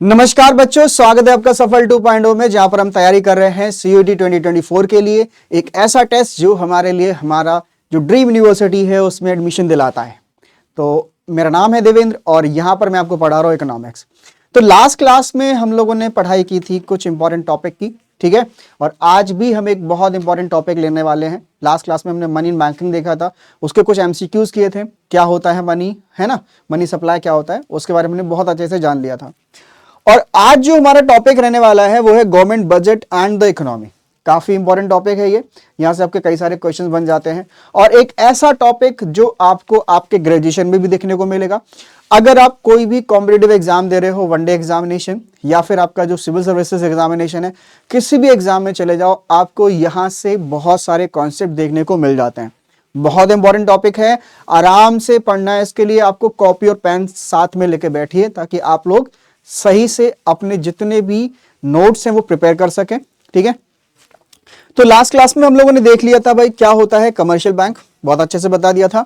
नमस्कार बच्चों, स्वागत है आपका सफल 2.0 में, जहां पर हम तैयारी कर रहे हैं CUET 2024 के लिए। एक ऐसा टेस्ट जो हमारे लिए हमारा जो ड्रीम यूनिवर्सिटी है उसमें एडमिशन दिलाता है। तो मेरा नाम है देवेंद्र और यहां पर मैं आपको पढ़ा रहा हूं इकोनॉमिक्स। तो लास्ट क्लास में हम लोगों ने पढ़ाई की थी कुछ इंपॉर्टेंट टॉपिक की, ठीक है। और आज भी हम एक बहुत इंपॉर्टेंट टॉपिक लेने वाले हैं। लास्ट क्लास में हमने मनी इन बैंकिंग देखा था, उसके कुछ MCQs किए थे। क्या होता है मनी, है ना, मनी सप्लाई क्या होता है, उसके बारे में हमने बहुत अच्छे से जान लिया था। और आज जो हमारा टॉपिक रहने वाला है वो है government budget and the economy. काफी इंपॉर्टेंट टॉपिक है ये, यहां से आपके कई सारे क्वेश्चंस बन जाते हैं। और एक ऐसा टॉपिक जो आपको आपके ग्रेजुएशन में भी देखने को मिलेगा। अगर आप कोई भी कॉम्पिटिटिव एग्जाम दे रहे हो, वनडे एग्जामिनेशन या फिर आपका जो सिविल सर्विसेज एग्जामिनेशन है, किसी भी एग्जाम में चले जाओ, आपको यहां से बहुत सारे कॉन्सेप्ट देखने को मिल जाते हैं। बहुत इंपॉर्टेंट टॉपिक है, आराम से पढ़ना है। इसके लिए आपको कॉपी और पेन साथ में लेके बैठिए ताकि आप लोग सही से अपने जितने भी नोट्स हैं वो प्रिपेयर कर सकें, ठीक है। तो लास्ट क्लास में हम लोगों ने देख लिया था भाई क्या होता है कमर्शियल बैंक, बहुत अच्छे से बता दिया था।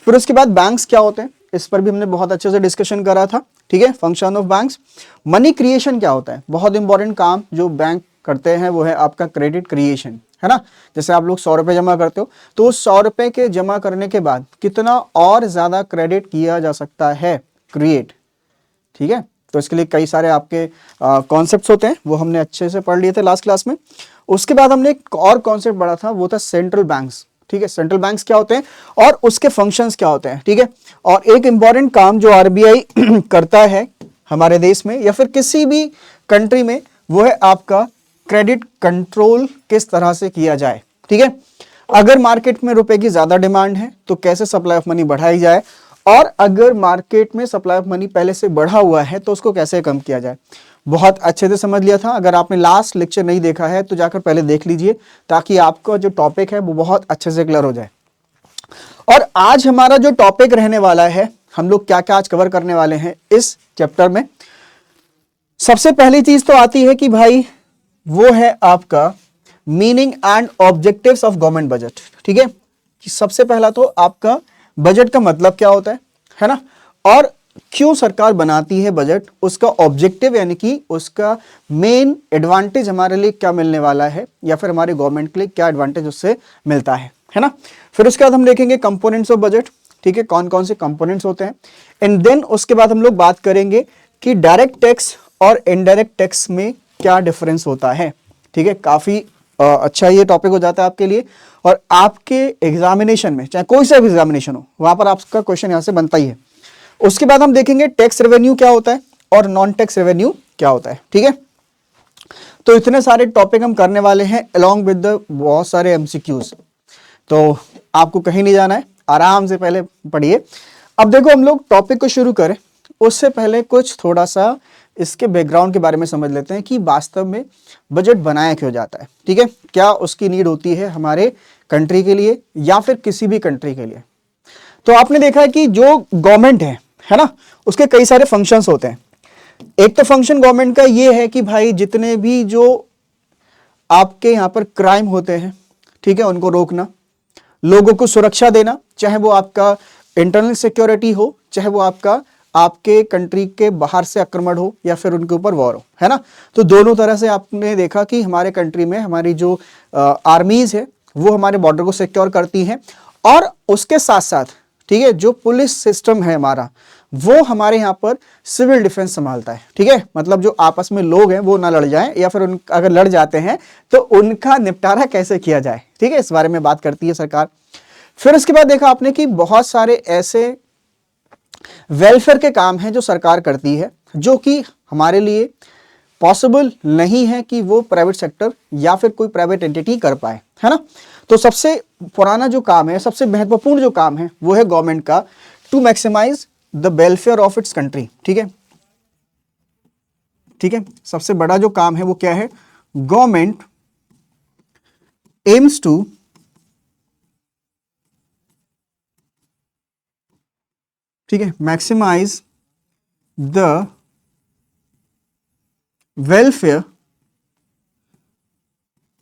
फिर उसके बाद बैंक्स क्या होते हैं, इस पर भी हमने बहुत अच्छे से डिस्कशन करा था, ठीक है। Function of banks. Money creation क्या होता है, बहुत इंपॉर्टेंट काम जो बैंक करते हैं वो है आपका क्रेडिट क्रिएशन, है ना। जैसे आप लोग 100 रुपए जमा करते हो तो उस 100 रुपए के जमा करने के बाद कितना और ज्यादा क्रेडिट किया जा सकता है, क्रिएट, ठीक है। तो इसके लिए कई सारे आपके कॉन्सेप्ट्स होते हैं, वो हमने अच्छे से पढ़ लिए थे लास्ट क्लास में। उसके बाद हमने एक और कॉन्सेप्ट पढ़ा था, वो था सेंट्रल बैंक्स, ठीक है। सेंट्रल बैंक्स क्या होते हैं और उसके फंक्शंस क्या होते हैं, ठीक है। और एक इंपॉर्टेंट काम जो RBI करता है हमारे देश में या फिर किसी भी कंट्री में, वो है आपका क्रेडिट कंट्रोल किस तरह से किया जाए, ठीक है। अगर मार्केट में रुपए की ज्यादा डिमांड है तो कैसे सप्लाई ऑफ मनी बढ़ाई जाए, और अगर मार्केट में सप्लाई ऑफ मनी पहले से बढ़ा हुआ है तो उसको कैसे कम किया जाए। बहुत अच्छे से समझ लिया था। अगर आपने लास्ट लेक्चर नहीं देखा है तो जाकर पहले देख लीजिए ताकि आपका जो टॉपिक है वो बहुत अच्छे से क्लियर हो जाए। और आज हमारा जो टॉपिक रहने वाला है, हम लोग क्या क्या आज कवर करने वाले हैं इस चैप्टर में। सबसे पहली चीज तो आती है कि भाई वो है आपका meaning and objectives of government budget, ठीक है। कि सबसे पहला तो आपका बजट का मतलब क्या होता है ना, और क्यों सरकार बनाती है बजट, उसका ऑब्जेक्टिव यानी कि उसका मेन एडवांटेज हमारे लिए क्या मिलने वाला है, या फिर हमारे गवर्नमेंट के लिए क्या एडवांटेज उससे मिलता है ना। फिर उसके बाद हम देखेंगे कंपोनेंट्स ऑफ बजट, ठीक है, कौन कौन से कंपोनेंट्स होते हैं। एंड देन उसके बाद हम लोग बात करेंगे कि डायरेक्ट टैक्स और इनडायरेक्ट टैक्स में क्या डिफरेंस होता है, ठीक है। काफी अच्छा ये टॉपिक हो जाता है आपके लिए, और आपके एग्जामिनेशन में चाहे कोई सा भी एग्जामिनेशन हो वहां पर आपका क्वेश्चन यहां से बनता ही है। उसके बाद हम देखेंगे टैक्स रेवेन्यू क्या होता है और नॉन टैक्स रेवेन्यू क्या होता है, ठीक है। तो इतने सारे टॉपिक हम करने वाले हैं अलोंग विद द बहुत सारे MCQs। तो आपको कहीं नहीं जाना है, आराम से पहले पढ़िए। अब देखो हम लोग टॉपिक को शुरू करें उससे पहले कुछ थोड़ा सा इसके बैकग्राउंड के बारे में समझ लेते हैं कि वास्तव में बजट बनाया क्यों जाता है, ठीक है। क्या उसकी नीड होती है हमारे कंट्री के लिए या फिर किसी भी कंट्री के लिए। तो आपने देखा है कि जो गवर्नमेंट है ना, उसके कई सारे फंक्शंस होते हैं। एक तो फंक्शन गवर्नमेंट का ये है कि भाई जितने भी जो आपके यहाँ पर क्राइम होते हैं, ठीक है, उनको रोकना, लोगों को सुरक्षा देना, चाहे वो आपका इंटरनल सिक्योरिटी हो, चाहे वो आपके कंट्री के बाहर से आक्रमण हो या फिर उनके ऊपर वॉर हो, है ना। तो दोनों तरह से आपने देखा कि हमारे कंट्री में हमारी जो आर्मीज है वो हमारे बॉर्डर को सिक्योर करती हैं, और उसके साथ साथ, ठीक है, जो पुलिस सिस्टम है हमारा वो हमारे यहाँ पर सिविल डिफेंस संभालता है, ठीक है। मतलब जो आपस में लोग हैं वो ना लड़ जाएं, या फिर अगर लड़ जाते हैं तो उनका निपटारा कैसे किया जाए, ठीक है, इस बारे में बात करती है सरकार। फिर उसके बाद देखा आपने कि बहुत सारे ऐसे वेलफेयर के काम हैं जो सरकार करती है, जो कि हमारे लिए पॉसिबल नहीं है कि वो प्राइवेट सेक्टर या फिर कोई प्राइवेट एंटिटी कर पाए, है ना। तो सबसे पुराना जो काम है, सबसे महत्वपूर्ण जो काम है वो है गवर्नमेंट का, to maximise the welfare of its country, ठीक है, ठीक है। सबसे बड़ा जो काम है वो क्या है, गवर्नमेंट एम्स टू ठीक है maximise the welfare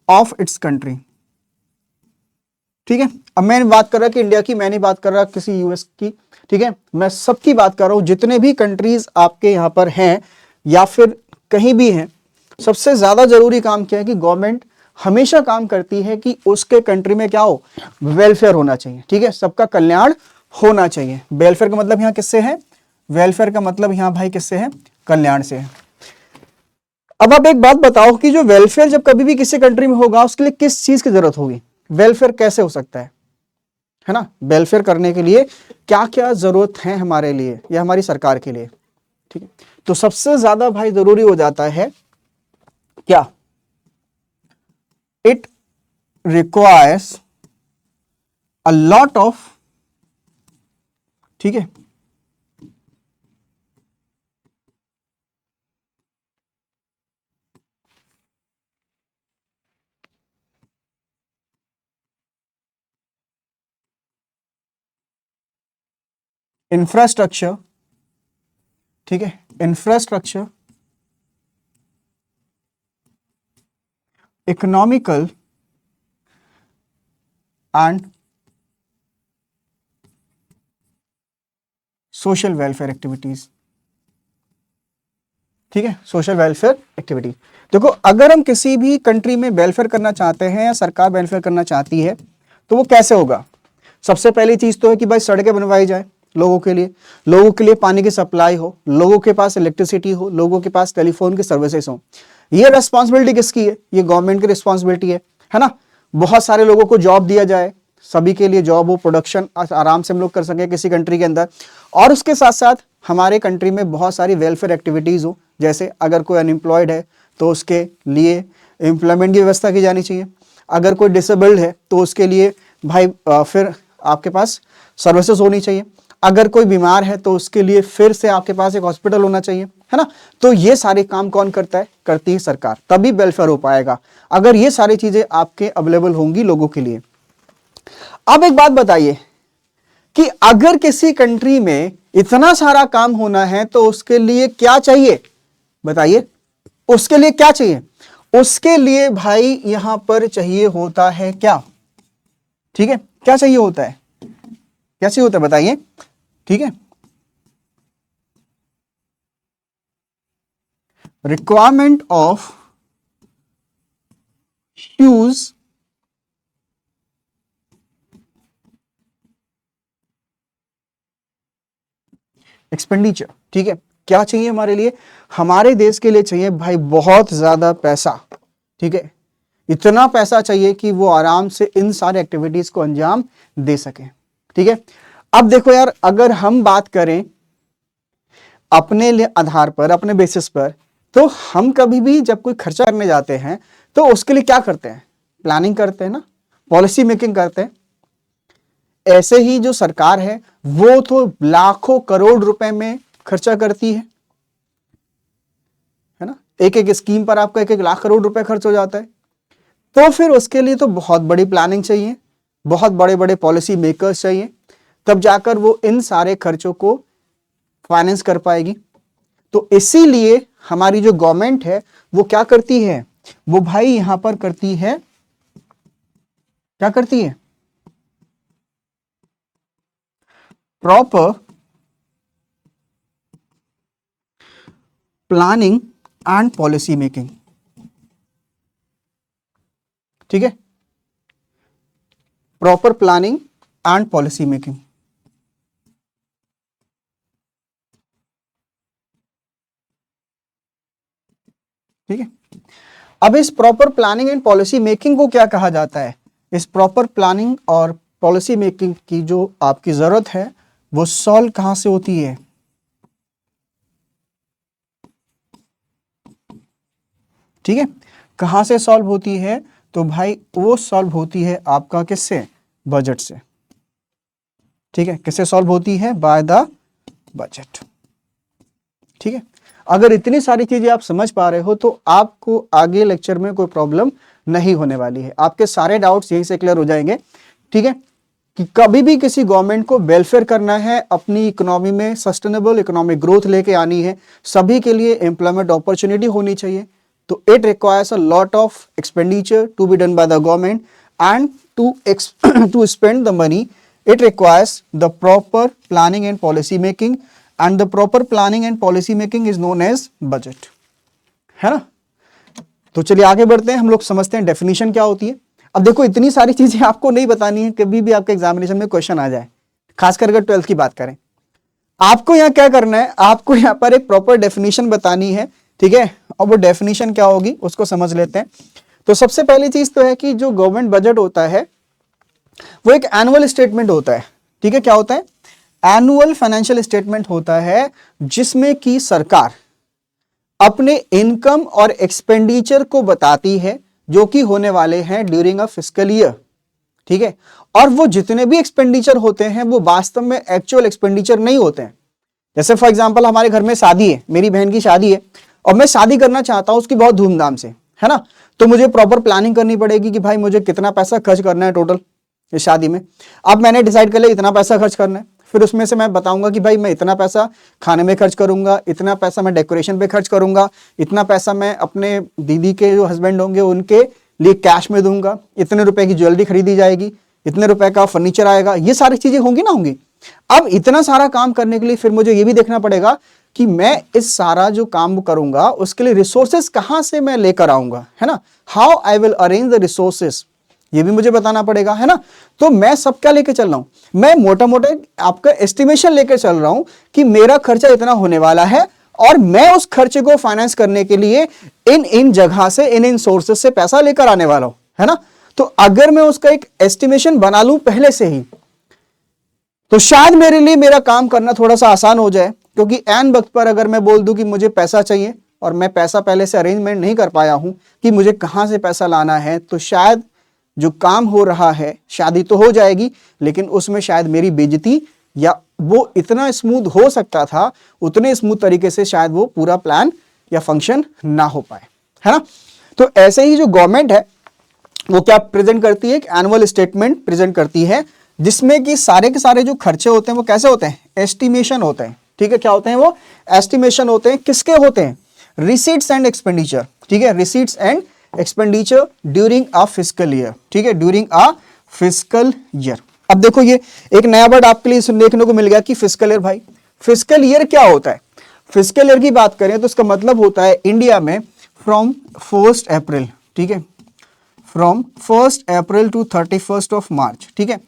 of its country, ठीक है। अब मैं बात कर रहा कि इंडिया की, मैं नहीं बात कर रहा किसी US की, ठीक है, मैं सबकी बात कर रहा हूं। जितने भी कंट्रीज आपके यहां पर हैं या फिर कहीं भी हैं, सबसे ज्यादा जरूरी काम क्या है कि गवर्नमेंट हमेशा काम करती है कि उसके कंट्री में क्या हो, वेलफेयर होना चाहिए। ठीक है, सबका कल्याण होना चाहिए। वेलफेयर का मतलब यहां किससे है, वेलफेयर का मतलब यहां भाई किससे है, कल्याण से है। अब आप एक बात बताओ कि जो वेलफेयर जब कभी भी किसी कंट्री में होगा उसके लिए किस चीज की जरूरत होगी, वेलफेयर कैसे हो सकता है ना, वेलफेयर करने के लिए क्या क्या जरूरत है हमारे लिए या हमारी सरकार के लिए। ठीक है, तो सबसे ज्यादा भाई जरूरी हो जाता है क्या, it requires a lot of, ठीक है, इंफ्रास्ट्रक्चर, ठीक है, infrastructure, economical and social welfare activities. ठीक है, सोशल वेलफेयर एक्टिविटी। देखो अगर हम किसी भी कंट्री में वेलफेयर करना चाहते हैं या सरकार वेलफेयर करना चाहती है तो वो कैसे होगा, सबसे पहली चीज तो है कि भाई सड़कें बनवाई जाए लोगों के लिए पानी की सप्लाई हो, लोगों के पास इलेक्ट्रिसिटी हो, लोगों के पास टेलीफोन की सर्विसेज हो। ये रेस्पॉन्सिबिलिटी किसकी है, ये गवर्नमेंट की रिस्पॉन्सिबिलिटी है ना। बहुत सारे लोगों को जॉब दिया जाए, सभी के लिए जॉब हो, प्रोडक्शन आराम से हम लोग कर सकें किसी कंट्री के अंदर, और उसके साथ साथ हमारे कंट्री में बहुत सारी वेलफेयर एक्टिविटीज हो, जैसे अगर कोई अनएम्प्लॉयड है तो उसके लिए एम्प्लॉयमेंट की व्यवस्था की जानी चाहिए, अगर कोई डिसेबल्ड है तो उसके लिए भाई फिर आपके पास सर्विसेज होनी चाहिए, अगर कोई बीमार है तो उसके लिए फिर से आपके पास एक हॉस्पिटल होना चाहिए, है ना। तो ये सारे काम कौन करता है, करती है सरकार, तभी वेलफेयर हो पाएगा अगर ये सारी चीजें आपके अवेलेबल होंगी लोगों के लिए। अब एक बात बताइए कि अगर किसी कंट्री में इतना सारा काम होना है तो उसके लिए क्या चाहिए, बताइए, उसके लिए क्या चाहिए, उसके लिए भाई यहां पर चाहिए होता है क्या, ठीक है, क्या चाहिए होता है, क्या चाहिए होता है बताइए, ठीक है, रिक्वायरमेंट ऑफ ह्यूज एक्सपेंडिचर। ठीक है, क्या चाहिए हमारे लिए, हमारे देश के लिए चाहिए भाई बहुत ज्यादा पैसा। ठीक है, इतना पैसा चाहिए कि वो आराम से इन सारे एक्टिविटीज को अंजाम दे सके। ठीक है, अब देखो यार, अगर हम बात करें अपने लिए आधार पर, अपने बेसिस पर, तो हम कभी भी जब कोई खर्चा करने जाते हैं तो उसके लिए क्या करते हैं, प्लानिंग करते हैं ना, पॉलिसी मेकिंग करते हैं। ऐसे ही जो सरकार है वो तो लाखों करोड़ रुपए में खर्चा करती है ना, एक एक स्कीम पर आपका 1-1 लाख करोड़ रुपए खर्च हो जाता है। तो फिर उसके लिए तो बहुत बड़ी प्लानिंग चाहिए, बहुत बड़े बड़े पॉलिसी मेकर्स चाहिए, तब जाकर वो इन सारे खर्चों को फाइनेंस कर पाएगी। तो इसीलिए हमारी जो गवर्नमेंट है वो क्या करती है, वो भाई यहां पर करती है, क्या करती है, proper planning and policy making. ठीक है, proper planning and policy making. ठीक है, अब इस proper planning and policy making को क्या कहा जाता है, इस प्रॉपर प्लानिंग और पॉलिसी मेकिंग की जो आपकी जरूरत है वो सॉल्व कहां से होती है, ठीक है, कहां से सॉल्व होती है, तो भाई वो सॉल्व होती है आपका किससे, बजट से। ठीक है, किससे सॉल्व होती है, बाय द बजट। ठीक है, अगर इतनी सारी चीजें आप समझ पा रहे हो तो आपको आगे लेक्चर में कोई प्रॉब्लम नहीं होने वाली है, आपके सारे डाउट्स यहीं से क्लियर हो जाएंगे। ठीक है, कि कभी भी किसी गवर्नमेंट को वेलफेयर करना है, अपनी इकोनॉमी में सस्टेनेबल इकोनॉमिक ग्रोथ लेके आनी है, सभी के लिए एम्प्लॉयमेंट अपॉर्चुनिटी होनी चाहिए, तो it requires a lot of expenditure to be done by the government and to spend the money, it requires the proper planning and policy making and the proper planning and policy making is known as budget, है ना। तो चलिए आगे बढ़ते हैं, हम लोग समझते हैं डेफिनेशन क्या होती है। अब देखो इतनी सारी चीजें आपको नहीं बतानी है, कभी भी आपके एग्जामिनेशन में क्वेश्चन आ जाए, खासकर अगर 12th की बात करें। आपको यहाँ क्या करना है, आपको यहाँ पर एक प्रॉपर डेफिनेशन बतानी है, ठीक है। और वो डेफिनेशन क्या होगी उसको समझ लेते हैं। तो सबसे पहली चीज तो है कि जो गवर्नमेंट बजट होता है वो एक एनुअल स्टेटमेंट होता है, ठीक है। क्या होता है, एनुअल फाइनेंशियल स्टेटमेंट होता है, जिसमें कि सरकार अपने इनकम और एक्सपेंडिचर को बताती है जो कि होने वाले हैं ड्यूरिंग अ फिस्कल ईयर, ठीक है। और वो जितने भी एक्सपेंडिचर होते हैं वो वास्तव में एक्चुअल एक्सपेंडिचर नहीं होते हैं। जैसे फॉर एग्जांपल हमारे घर में शादी है, मेरी बहन की शादी है और मैं शादी करना चाहता हूं उसकी बहुत धूमधाम से, है ना। तो मुझे प्रॉपर प्लानिंग करनी पड़ेगी कि भाई मुझे कितना पैसा खर्च करना है टोटल इस शादी में। अब मैंने डिसाइड कर लिया इतना पैसा खर्च करना है, फिर उसमें से मैं बताऊंगा कि भाई मैं इतना पैसा खाने में खर्च करूंगा, इतना पैसा मैं डेकोरेशन पे खर्च करूंगा, इतना पैसा मैं अपने दीदी के जो हस्बैंड होंगे उनके लिए कैश में दूंगा, इतने रुपए की ज्वेलरी खरीदी जाएगी, इतने रुपए का फर्नीचर आएगा, ये सारी चीजें होंगी ना होंगी। अब इतना सारा काम करने के लिए फिर मुझे ये भी देखना पड़ेगा कि मैं इस सारा जो काम करूंगा उसके लिए रिसोर्सेस कहां से मैं लेकर आऊंगा, है ना। How I will arrange the resources, ये भी मुझे बताना पड़ेगा, है ना। तो मैं सब क्या लेके चल रहा हूं, मैं मोटा मोटा आपका एस्टिमेशन लेके चल रहा हूं कि मेरा खर्चा इतना होने वाला है और मैं उस खर्चे को फाइनेंस करने के लिए इन इन जगह से इन सोर्सेस से पैसा लेकर आने वाला हूं, है ना। तो अगर मैं उसका एक एस्टिमेशन बना लूं पहले से ही तो शायद मेरे लिए मेरा काम करना थोड़ा सा आसान हो जाए, क्योंकि एन वक्त पर अगर मैं बोल दूं कि मुझे पैसा चाहिए और मैं पैसा पहले से अरेंजमेंट नहीं कर पाया हूं कि मुझे कहां से पैसा लाना है, तो शायद जो काम हो रहा है शादी तो हो जाएगी लेकिन उसमें शायद मेरी बेइज्जती या वो इतना स्मूथ हो सकता था उतने स्मूथ तरीके से शायद वो पूरा प्लान या फंक्शन ना हो पाए, है ना। तो ऐसे ही जो गवर्नमेंट है वो क्या प्रेजेंट करती है, एक एनुअल स्टेटमेंट प्रेजेंट करती है जिसमें कि सारे के सारे जो खर्चे होते हैं वो कैसे होते हैं, एस्टिमेशन होते हैं, ठीक है। क्या होते हैं वो, एस्टिमेशन होते हैं। किसके होते हैं, रिसीट्स एंड एक्सपेंडिचर, ठीक है, receipts and expenditure during a fiscal year, ठीक है, ड्यूरिंग अ फिस्कल ईयर। अब देखो ये एक नया वर्ड आपके लिए देखने को मिल गया कि फिस्कल ईयर। भाई फिस्कल ईयर क्या होता है, फिस्कल ईयर की बात करें तो इसका मतलब होता है इंडिया में फ्रॉम 1 अप्रैल, ठीक है, from 1 April to 31 of March, ठीक है,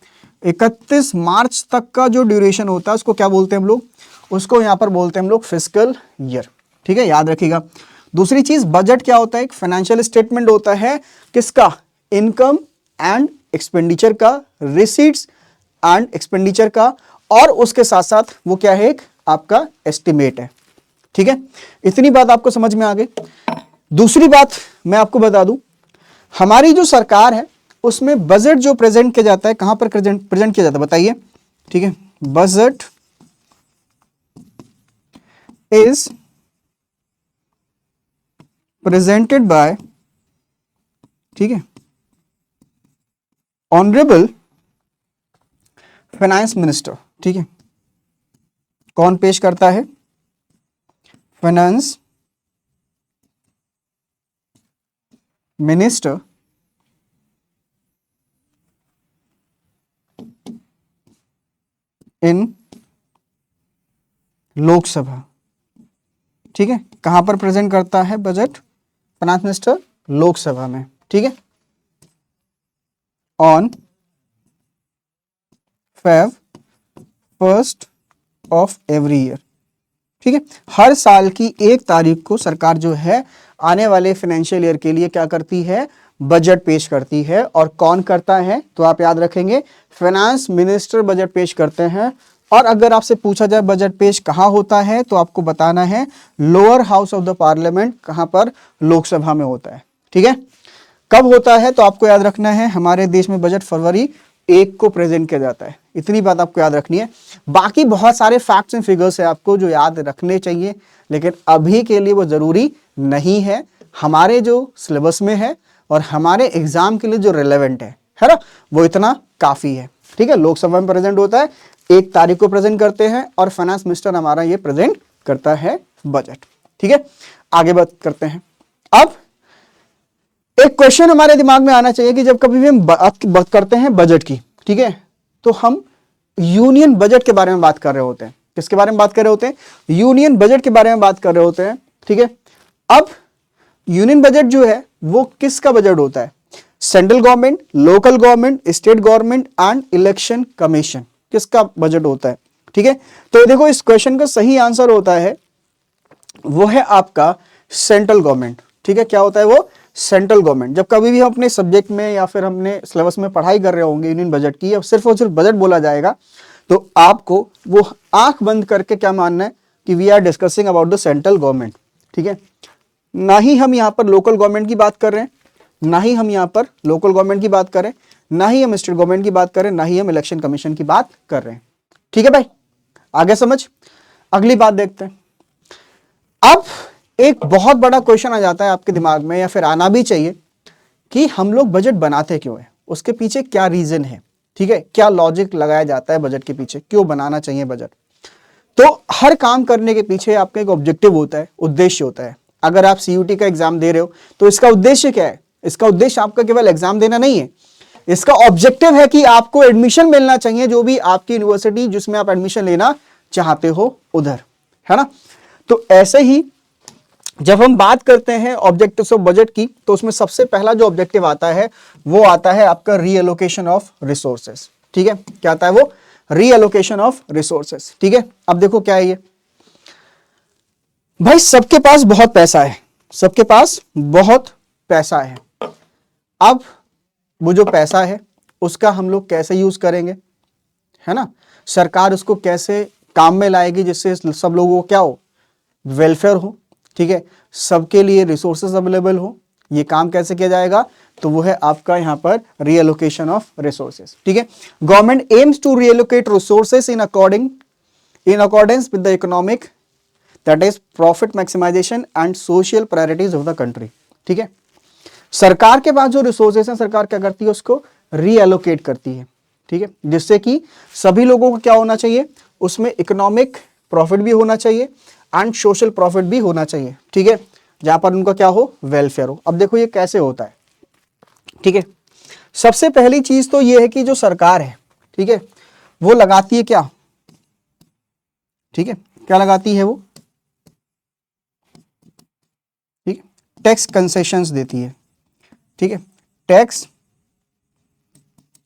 31 मार्च तक का जो ड्यूरेशन होता है उसको क्या बोलते हैं हम लोग, उसको यहां पर बोलते हैं हम लोग फिस्कल ईयर, ठीक है, याद रखिएगा। दूसरी चीज बजट क्या होता है, एक फाइनेंशियल स्टेटमेंट होता है किसका, इनकम एंड एक्सपेंडिचर का, रिसीट्स एंड एक्सपेंडिचर का, और उसके साथ साथ वो क्या है, एक आपका एस्टिमेट है, ठीक है। इतनी बात आपको समझ में आ गई। दूसरी बात मैं आपको बता दूं, हमारी जो सरकार है उसमें बजट जो प्रेजेंट किया जाता है कहां पर प्रेजेंट किया जाता है बताइए, ठीक है। बजट इज प्रेजेंटेड बाय, ठीक है, ऑनरेबल फाइनेंस मिनिस्टर, ठीक है। कौन पेश करता है, फाइनेंस मिनिस्टर इन लोकसभा, ठीक है। कहां पर प्रेजेंट करता है बजट फाइनेंस मिनिस्टर, लोकसभा में, ठीक है, on Feb 1 of every year, ठीक है। हर साल की 1 तारीख को सरकार जो है आने वाले फाइनेंशियल ईयर के लिए क्या करती है, बजट पेश करती है। और कौन करता है, तो आप याद रखेंगे फाइनेंस मिनिस्टर बजट पेश करते हैं। और अगर आपसे पूछा जाए बजट पेश कहां होता है तो आपको बताना है lower house of the parliament, कहां पर, लोकसभा में होता है, ठीक है। कब होता है तो आपको याद रखना है हमारे देश में बजट फरवरी 1 को प्रेजेंट किया जाता है। इतनी बात आपको याद रखनी है। बाकी बहुत सारे फैक्ट्स एंड फिगर्स है आपको जो याद रखने चाहिए, लेकिन अभी के लिए वो जरूरी नहीं है। हमारे जो सिलेबस में है और हमारे एग्जाम के लिए जो रिलेवेंट है ना, वो इतना काफी है, ठीक है। लोकसभा में प्रेजेंट होता है, 1 तारीख को प्रेजेंट करते हैं और फाइनेंस मिनिस्टर हमारा ये प्रेजेंट करता है बजट, ठीक है। आगे बात करते हैं। अब एक क्वेश्चन हमारे दिमाग में आना चाहिए कि जब कभी भी हम बात करते हैं बजट की, ठीक है, तो हम यूनियन बजट के बारे में बात कर रहे होते हैं। किसके बारे में बात कर रहे होते हैं? यूनियन बजट के बारे में बात कर रहे होते हैं, ठीक है। अब यूनियन बजट जो है वो किसका बजट होता है? Central government, local government, state government and election commission, किसका बजट होता है? ठीक है, तो देखो इस क्वेश्चन का सही आंसर होता है वो है आपका सेंट्रल गवर्नमेंट। ठीक है, क्या होता है वो? Central government. जब कभी भी हम अपने सब्जेक्ट में या फिर हमने सिलेबस में पढ़ाई कर रहे होंगे यूनियन बजट की, अब सिर्फ और सिर्फ बजट बोला जाएगा तो आपको वो आंख बंद करके क्या मानना है कि we are discussing about the central government. ठीक है, ना ही हम यहां पर लोकल गवर्नमेंट की बात कर रहे हैं, ना ही हम यहां पर लोकल गवर्नमेंट की बात करें, ना ही हम स्टेट गवर्नमेंट की बात करें, ना ही हम इलेक्शन कमीशन की बात कर रहे हैं। ठीक है भाई, आगे समझ। अगली बात देखते हैं। अब एक बहुत बड़ा क्वेश्चन आ जाता है आपके दिमाग में, या फिर आना भी चाहिए, कि हम लोग बजट बनाते क्यों है, उसके पीछे क्या रीजन है। ठीक है, क्या लॉजिक लगाया जाता है बजट के पीछे, क्यों बनाना चाहिए बजट। तो हर काम करने के पीछे आपका एक ऑब्जेक्टिव होता है, उद्देश्य होता है। अगर आप सीयूटी का एग्जाम दे रहे हो तो इसका उद्देश्य क्या है? इसका उद्देश्य आपका केवल एग्जाम देना नहीं है, इसका ऑब्जेक्टिव है कि आपको एडमिशन मिलना चाहिए जो भी आपकी यूनिवर्सिटी जिसमें आप एडमिशन लेना चाहते हो उधर, है ना। तो ऐसे ही जब हम बात करते हैं ऑब्जेक्टिव्स ऑफ बजट की, तो उसमें सबसे पहला जो ऑब्जेक्टिव आता है वो आता है आपका रीएलोकेशन ऑफ रिसोर्सेस। ठीक है, क्या आता है वो? Reallocation of resources. ठीक है, अब देखो क्या है ये भाई, सबके पास बहुत पैसा है, सबके पास बहुत पैसा है। अब वो जो पैसा है उसका हम लोग कैसे यूज करेंगे, है ना। सरकार उसको कैसे काम में लाएगी जिससे सब लोगों को क्या हो? वेलफेयर हो। ठीक है, सबके लिए रिसोर्सेज अवेलेबल हो। ये काम कैसे किया जाएगा? तो वो है आपका यहां पर रीएलोकेशन ऑफ रिसोर्सेज। ठीक है, government aims to reallocate resources in accordance with the economic, that is profit maximisation and social priorities of the country. ठीक है, सरकार के पास जो रिसोर्सेज हैं, सरकार क्या करती है? उसको रीएलोकेट करती है। ठीक है, जिससे कि सभी लोगों को क्या होना चाहिए? उसमें इकोनॉमिक प्रॉफिट भी होना चाहिए एंड सोशल प्रॉफिट भी होना चाहिए। ठीक है, जहां पर उनका क्या हो? वेलफेयर हो। अब देखो ये कैसे होता है। ठीक है, सबसे पहली चीज तो ये है कि जो सरकार है, ठीक है, वो लगाती है क्या? ठीक है, क्या लगाती है वो? ठीक है, टैक्स कंसेशंस देती है। ठीक है, टैक्स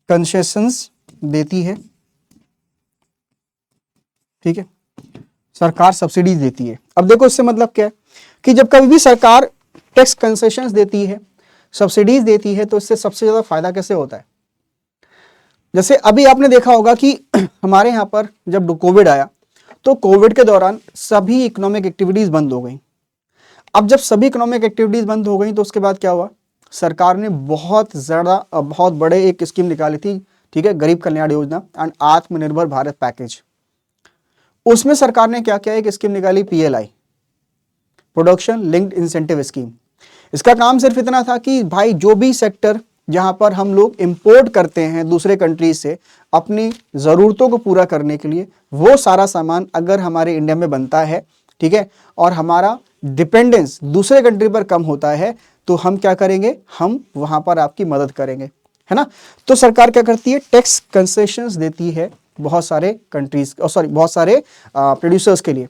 कंसेशंस देती है। ठीक है, सरकार सब्सिडीज देती है। अब देखो इससे मतलब क्या है कि जब कभी भी सरकार टैक्स कंसेशंस देती है, सब्सिडीज देती है, तो इससे सबसे ज्यादा फायदा कैसे होता है? जैसे अभी आपने देखा होगा कि हमारे यहाँ पर जब कोविड आया तो कोविड के दौरान सभी इकोनॉमिक एक्टिविटीज बंद हो गई। अब जब सभी इकोनॉमिक एक्टिविटीज बंद हो गई तो उसके बाद क्या हुआ? सरकार ने बहुत बड़े एक स्कीम निकाली थी। ठीक है, गरीब कल्याण योजना एंड आत्मनिर्भर भारत पैकेज। उसमें सरकार ने क्या किया? एक स्कीम निकाली, PLI, production linked incentive scheme. इसका काम सिर्फ इतना था कि भाई जो भी सेक्टर जहां पर हम लोग इंपोर्ट करते हैं दूसरे कंट्री से अपनी जरूरतों को पूरा करने के लिए, वो सारा सामान अगर हमारे इंडिया में बनता है, ठीक है, और हमारा डिपेंडेंस दूसरे कंट्री पर कम होता है, तो हम क्या करेंगे? हम वहां पर आपकी मदद करेंगे, है ना। तो सरकार क्या करती है? टैक्स कंसेशंस देती है बहुत सारे कंट्रीज, बहुत सारे प्रोड्यूसर्स के लिए।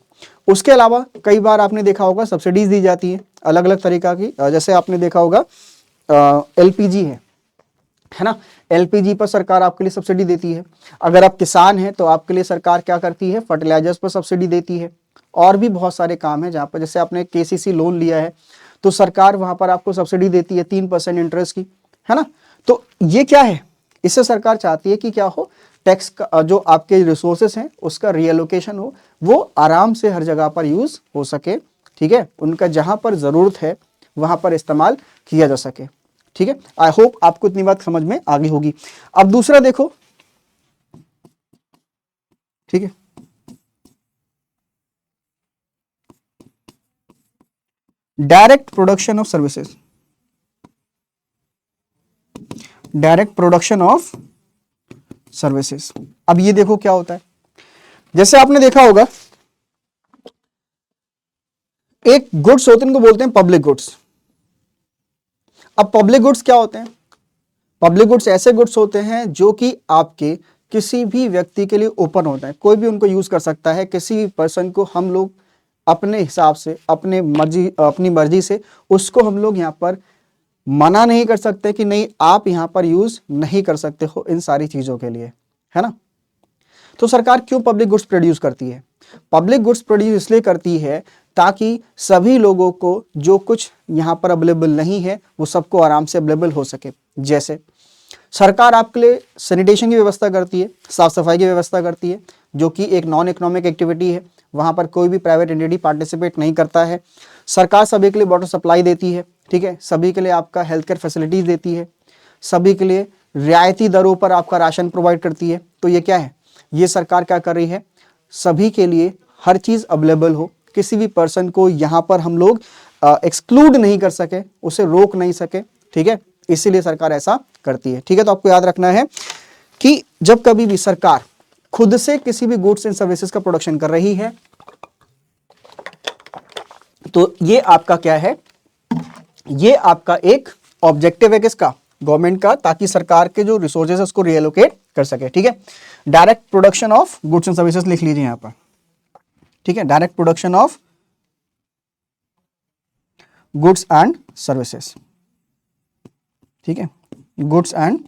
उसके अलावा कई बार आपने देखा होगा सब्सिडीज दी जाती है अलग अलग तरीका की। जैसे आपने देखा होगा एलपीजी है ना, एलपीजी पर सरकार आपके लिए सब्सिडी देती है। अगर आप किसान हैं तो आपके लिए सरकार क्या करती है? फर्टिलाइजर्स पर सब्सिडी देती है। और भी बहुत सारे काम है जहां पर, जैसे आपने केसीसी लोन लिया है तो सरकार वहां पर आपको सब्सिडी देती है 3% इंटरेस्ट की, है ना। तो ये क्या है? इससे सरकार चाहती है कि क्या हो? टैक्स का जो आपके रिसोर्सेस हैं उसका रीएलोकेशन हो, वो आराम से हर जगह पर यूज हो सके। ठीक है, उनका जहां पर जरूरत है वहां पर इस्तेमाल किया जा सके। ठीक है, आई होप आपको इतनी बात समझ में आ गई होगी। अब दूसरा देखो, ठीक है, direct production of services, direct production of services. अब ये देखो क्या होता है। जैसे आपने देखा होगा एक गुड्स होते हैं, इनको बोलते हैं पब्लिक गुड्स। अब पब्लिक गुड्स क्या होते हैं? पब्लिक गुड्स ऐसे गुड्स होते हैं जो कि आपके किसी भी व्यक्ति के लिए ओपन होता है, कोई भी उनको यूज कर सकता है। किसी भी पर्सन को हम लोग अपने हिसाब से, अपनी मर्जी से उसको हम लोग यहाँ पर मना नहीं कर सकते कि नहीं आप यहाँ पर यूज नहीं कर सकते हो इन सारी चीजों के लिए, है ना। तो सरकार क्यों पब्लिक गुड्स प्रोड्यूस करती है? पब्लिक गुड्स प्रोड्यूस इसलिए करती है ताकि सभी लोगों को जो कुछ यहाँ पर अवेलेबल नहीं है वो सबको आराम से अवेलेबल हो सके। जैसे सरकार आपके लिए सैनिटेशन की व्यवस्था करती है, साफ सफाई की व्यवस्था करती है, जो कि एक नॉन इकोनॉमिक एक्टिविटी है, वहां पर कोई भी प्राइवेट एंटिटी पार्टिसिपेट नहीं करता है। सरकार सभी के लिए वाटर सप्लाई देती है, ठीक है, सभी के लिए आपका हेल्थ केयर फैसिलिटीज देती है, सभी के लिए रियायती दरों पर आपका राशन प्रोवाइड करती है। तो ये क्या है, ये सरकार क्या कर रही है, सभी के लिए हर चीज अवेलेबल हो, किसी भी पर्सन को यहाँ पर हम लोग एक्सक्लूड नहीं कर सके, उसे रोक नहीं सके, ठीक है, इसीलिए सरकार ऐसा करती है। ठीक है, तो आपको याद रखना है कि जब कभी भी सरकार खुद से किसी भी गुड्स एंड सर्विसेज का प्रोडक्शन कर रही है तो ये आपका क्या है, ये आपका एक ऑब्जेक्टिव है किसका, गवर्नमेंट का, ताकि सरकार के जो रिसोर्सेज है उसको रिएलोकेट कर सके। ठीक है, direct production of goods and services लिख लीजिए यहां पर, ठीक है, direct production of goods and services, ठीक है, गुड्स एंड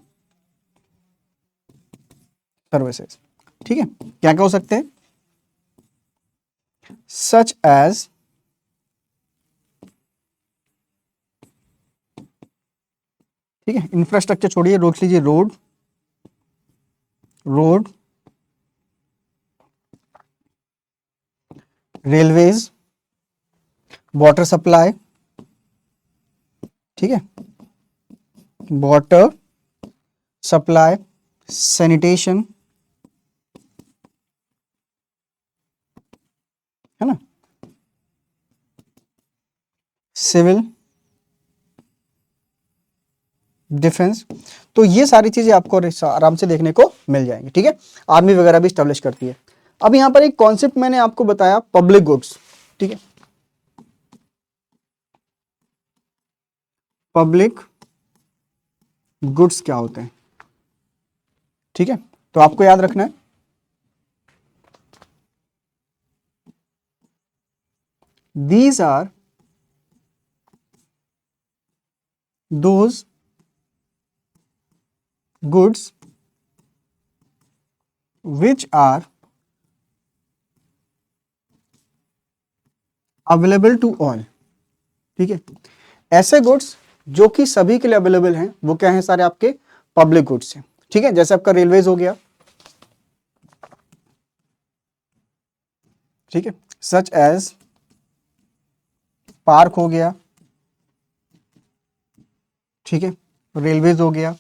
सर्विसेज, ठीक है, क्या क्या हो सकते हैं, सच एज ठीक है, इंफ्रास्ट्रक्चर छोड़िए, रोक लीजिए, रोड रेलवेज, वाटर सप्लाई, ठीक है, वाटर सप्लाई, सैनिटेशन, है ना, सिविल डिफेंस। तो ये सारी चीजें आपको आराम से देखने को मिल जाएंगी। ठीक है, आर्मी वगैरह भी स्टैब्लिश करती है। अब यहां पर एक कॉन्सेप्ट मैंने आपको बताया, पब्लिक गुड्स, ठीक है, पब्लिक गुड्स क्या होते हैं, ठीक है, तो आपको याद रखना है these are those goods which are available to all। ठीक है, ऐसे गुड्स जो कि सभी के लिए अवेलेबल हैं वो क्या हैं, सारे आपके पब्लिक गुड्स हैं। ठीक है, जैसे आपका रेलवेज हो गया, ठीक है, सच एज पार्क हो गया, ठीक है, रेलवेज हो गया,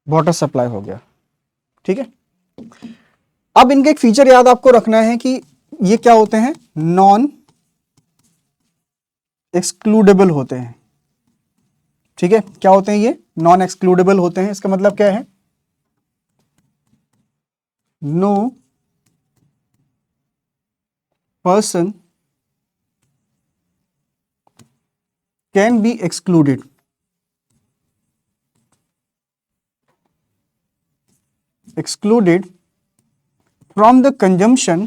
वाटर सप्लाई हो गया। ठीक है, अब इनका एक फीचर याद आपको रखना है कि ये क्या होते हैं, नॉन एक्सक्लूडेबल होते हैं। ठीक है, क्या होते हैं ये, नॉन एक्सक्लूडेबल होते हैं। इसका मतलब क्या है, no person can be excluded, excluded from the consumption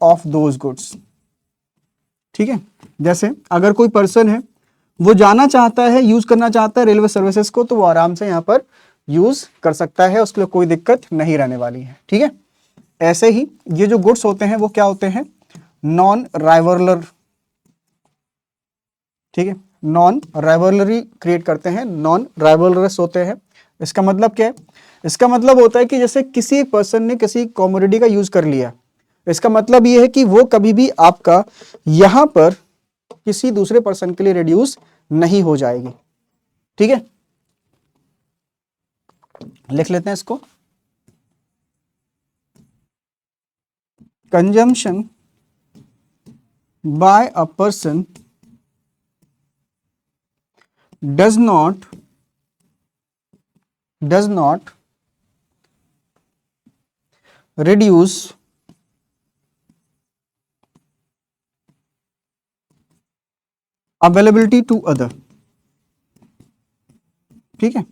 of those goods। ठीक है, जैसे अगर कोई पर्सन है वो जाना चाहता है, यूज करना चाहता है रेलवे सर्विसेज को, तो वो आराम से यहां पर यूज कर सकता है, उसके लिए कोई दिक्कत नहीं रहने वाली है। ठीक है, ऐसे ही ये जो गुड्स होते हैं वो क्या होते हैं, नॉन राइवलर, ठीक है, नॉन राइवलरी क्रिएट करते हैं, नॉन राइवलरस होते हैं। इसका मतलब क्या है, इसका मतलब होता है कि जैसे किसी एक पर्सन ने किसी कमोडिटी का यूज कर लिया, इसका मतलब यह है कि वो कभी भी आपका यहां पर किसी दूसरे पर्सन के लिए रिड्यूस नहीं हो जाएगी। ठीक है, लिख लेते हैं इसको, consumption by a person does not reduce availability to other, ठीक है,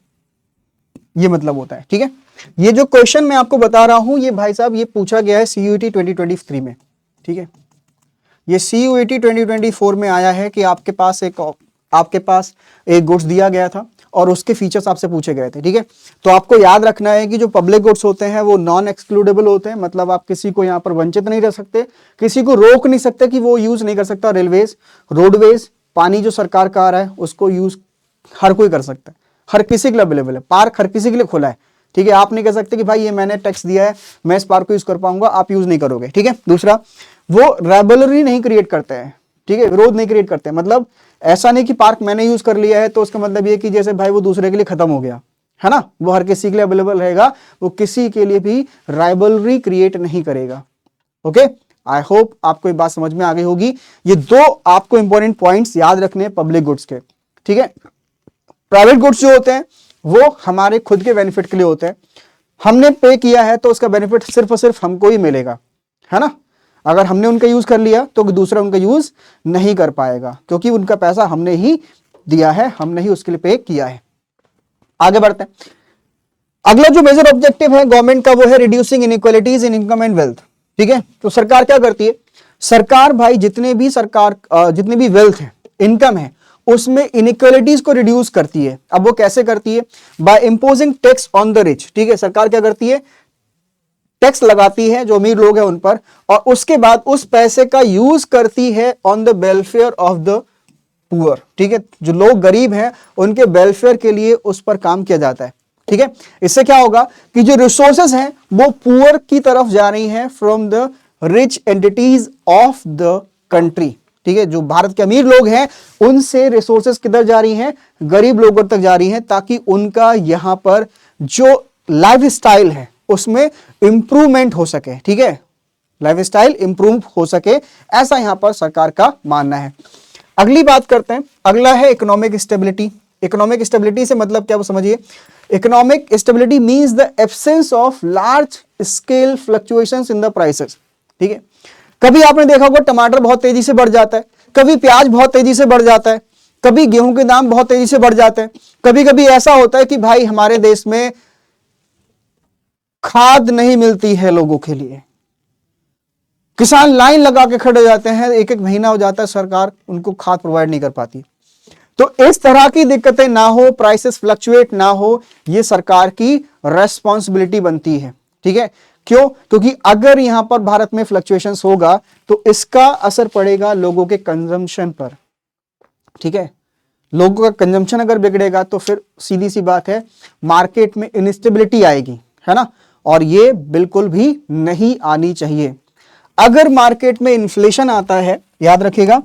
ये मतलब होता है। ठीक है, ये जो क्वेश्चन मैं आपको बता रहा हूं ये भाई साहब ये पूछा गया है CUET 2023 में। ठीक है, ये CUET 2024 में आया है कि आपके पास एक गुड्स दिया गया था और उसके फीचर्स आपसे पूछे गए थे। ठीक है, तो आपको याद रखना है कि जो पब्लिक गुड्स होते हैं वो नॉन एक्सक्लूडेबल होते हैं, मतलब आप किसी को यहाँ पर वंचित नहीं रह सकते, किसी को रोक नहीं सकते कि वो यूज नहीं कर सकता। रेलवेज, रोडवेज, पानी जो सरकार का आ रहा है उसको यूज हर कोई कर सकता है, हर किसी के लिए अवेलेबल है। पार्क हर किसी के लिए खुला है। ठीक है, आप नहीं कह सकते कि भाई ये मैंने टैक्स दिया है मैं इस पार्क को यूज कर पाऊंगा, आप यूज नहीं करोगे। ठीक है, दूसरा, वो राइवलरी नहीं क्रिएट करते हैं। ठीक है, विरोध नहीं क्रिएट करते, मतलब ऐसा नहीं कि पार्क मैंने यूज कर लिया है तो उसका मतलब ये कि जैसे भाई वो दूसरे के लिए खत्म हो गया है ना, वो हर किसी के लिए अवेलेबल रहेगा, वो किसी के लिए भी राइवलरी क्रिएट नहीं करेगा। ओके, आई होप आपको ये बात समझ में आ गई होगी। ये दो आपको इंपॉर्टेंट पॉइंट्स याद रखने पब्लिक गुड्स के। ठीक है, प्राइवेट गुड्स जो होते हैं वो हमारे खुद के बेनिफिट के लिए होते हैं, हमने पे किया है तो उसका बेनिफिट सिर्फ और सिर्फ हमको ही मिलेगा, है ना। अगर हमने उनका यूज कर लिया तो दूसरा उनका यूज नहीं कर पाएगा, क्योंकि उनका पैसा हमने ही दिया है, हमने ही उसके लिए पे किया है। आगे बढ़ते हैं। अगला जो मेजर ऑब्जेक्टिव है गवर्नमेंट का वो है reducing inequalities in income and wealth. ठीक है, तो सरकार क्या करती है, सरकार भाई जितने भी वेल्थ है, इनकम है, उसमें इनइक्वालिटीज को रिड्यूस करती है। अब वो कैसे करती है, by imposing tax on the rich. ठीक है, सरकार क्या करती है, टैक्स लगाती है जो अमीर लोग हैं उन पर, और उसके बाद उस पैसे का यूज करती है on the welfare of the poor. ठीक है, जो लोग गरीब हैं उनके वेलफेयर के लिए उस पर काम किया जाता है। ठीक है, इससे क्या होगा कि जो रिसोर्सेज हैं वो पुअर की तरफ जा रही हैं from the rich entities of the country. ठीक है, जो भारत के अमीर लोग हैं उनसे रिसोर्सेज किधर जा रही हैं, गरीब लोगों तक जा रही हैं, ताकि उनका यहां पर जो लाइफ स्टाइल है उसमें इंप्रूवमेंट हो सके। ठीक है, लाइफ स्टाइल इंप्रूव हो सके, ऐसा यहां पर सरकार का मानना है। अगली बात करते हैं, अगला है इकोनॉमिक स्टेबिलिटी। इकोनॉमिक स्टेबिलिटी से मतलब क्या वो समझिए, economic stability means the absence of large scale fluctuations in the prices. ठीक है, कभी आपने देखा होगा टमाटर बहुत तेजी से बढ़ जाता है, कभी प्याज बहुत तेजी से बढ़ जाता है, कभी गेहूं के दाम बहुत तेजी से बढ़ जाते हैं, कभी कभी ऐसा होता है कि भाई हमारे देश में खाद नहीं मिलती है लोगों के लिए, किसान लाइन लगा के खड़े जाते हैं, एक एक महीना हो जाता है सरकार उनको खाद प्रोवाइड नहीं कर पाती। तो इस तरह की दिक्कतें ना हो, प्राइसेस फ्लक्चुएट ना हो, ये सरकार की रेस्पॉन्सिबिलिटी बनती है। ठीक है, क्यों, क्योंकि अगर यहां पर भारत में फ्लक्चुएशंस होगा तो इसका असर पड़ेगा लोगों के कंजम्पशन पर। ठीक है, लोगों का कंजम्पशन अगर बिगड़ेगा तो फिर सीधी सी बात है मार्केट में इनस्टेबिलिटी आएगी, है ना, और ये बिल्कुल भी नहीं आनी चाहिए। अगर मार्केट में इन्फ्लेशन आता है, याद रखिएगा,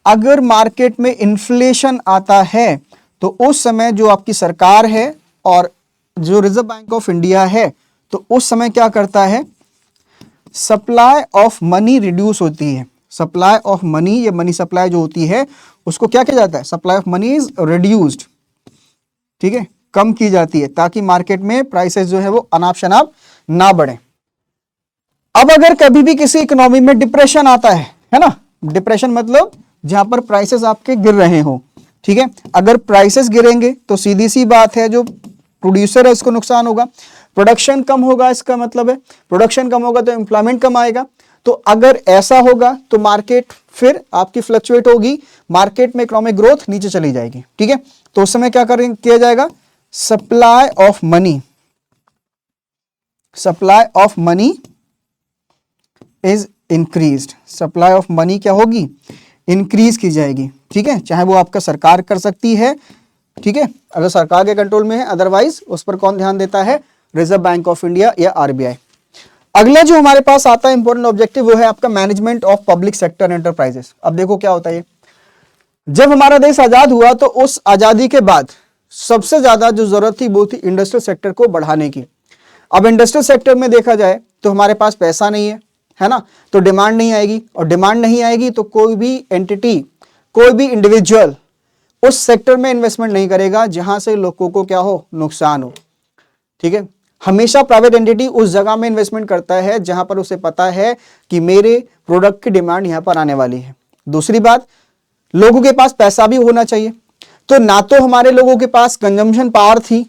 अगर मार्केट में इन्फ्लेशन आता है तो उस समय जो आपकी सरकार है और जो रिजर्व बैंक ऑफ इंडिया है तो उस समय क्या करता है, सप्लाई ऑफ मनी रिड्यूस होती है। सप्लाई ऑफ मनी या मनी सप्लाई जो होती है उसको क्या किया जाता है, supply of money is reduced. ठीक है, कम की जाती है ताकि मार्केट में प्राइसेस जो है वो अनाप शनाप ना बढ़े। अब अगर कभी भी किसी इकोनॉमी में डिप्रेशन आता है ना, डिप्रेशन मतलब जहां पर प्राइसेस आपके गिर रहे हो। ठीक है, अगर प्राइसेस गिरेंगे तो सीधी सी बात है जो प्रोड्यूसर है इसको नुकसान होगा, प्रोडक्शन कम होगा, इसका मतलब है प्रोडक्शन कम होगा तो एम्प्लॉयमेंट कम आएगा। तो अगर ऐसा होगा तो मार्केट फिर आपकी फ्लक्चुएट होगी, मार्केट में इकोनॉमिक ग्रोथ नीचे चली जाएगी। ठीक है, तो उस समय क्या किया जाएगा, supply of money, supply of money is increased. Supply of money क्या होगी, इंक्रीज की जाएगी। ठीक है, चाहे वो आपका सरकार कर सकती है, ठीक है, अगर सरकार के कंट्रोल में है, अदरवाइज उस पर कौन ध्यान देता है, रिजर्व बैंक ऑफ इंडिया या आरबीआई। अगला जो हमारे पास आता है इंपॉर्टेंट ऑब्जेक्टिव वो है आपका management of public sector enterprises. अब देखो क्या होता है, जब हमारा देश आजाद हुआ तो उस आजादी के बाद सबसे ज्यादा जो जरूरत थी वो थी इंडस्ट्रियल सेक्टर को बढ़ाने की। अब इंडस्ट्रियल सेक्टर में देखा जाए तो हमारे पास पैसा नहीं है ना, तो डिमांड नहीं आएगी, और डिमांड नहीं आएगी तो कोई भी एंटिटी, कोई भी इंडिविजुअल उस सेक्टर में इन्वेस्टमेंट नहीं करेगा जहां से लोगों को क्या हो, नुकसान हो। ठीक है, हमेशा प्राइवेट एंटिटी उस जगह में इन्वेस्टमेंट करता है जहां पर उसे पता है कि मेरे प्रोडक्ट की डिमांड यहां पर आने वाली है। दूसरी बात, लोगों के पास पैसा भी होना चाहिए। तो ना तो हमारे लोगों के पास कंजम्पशन पावर थी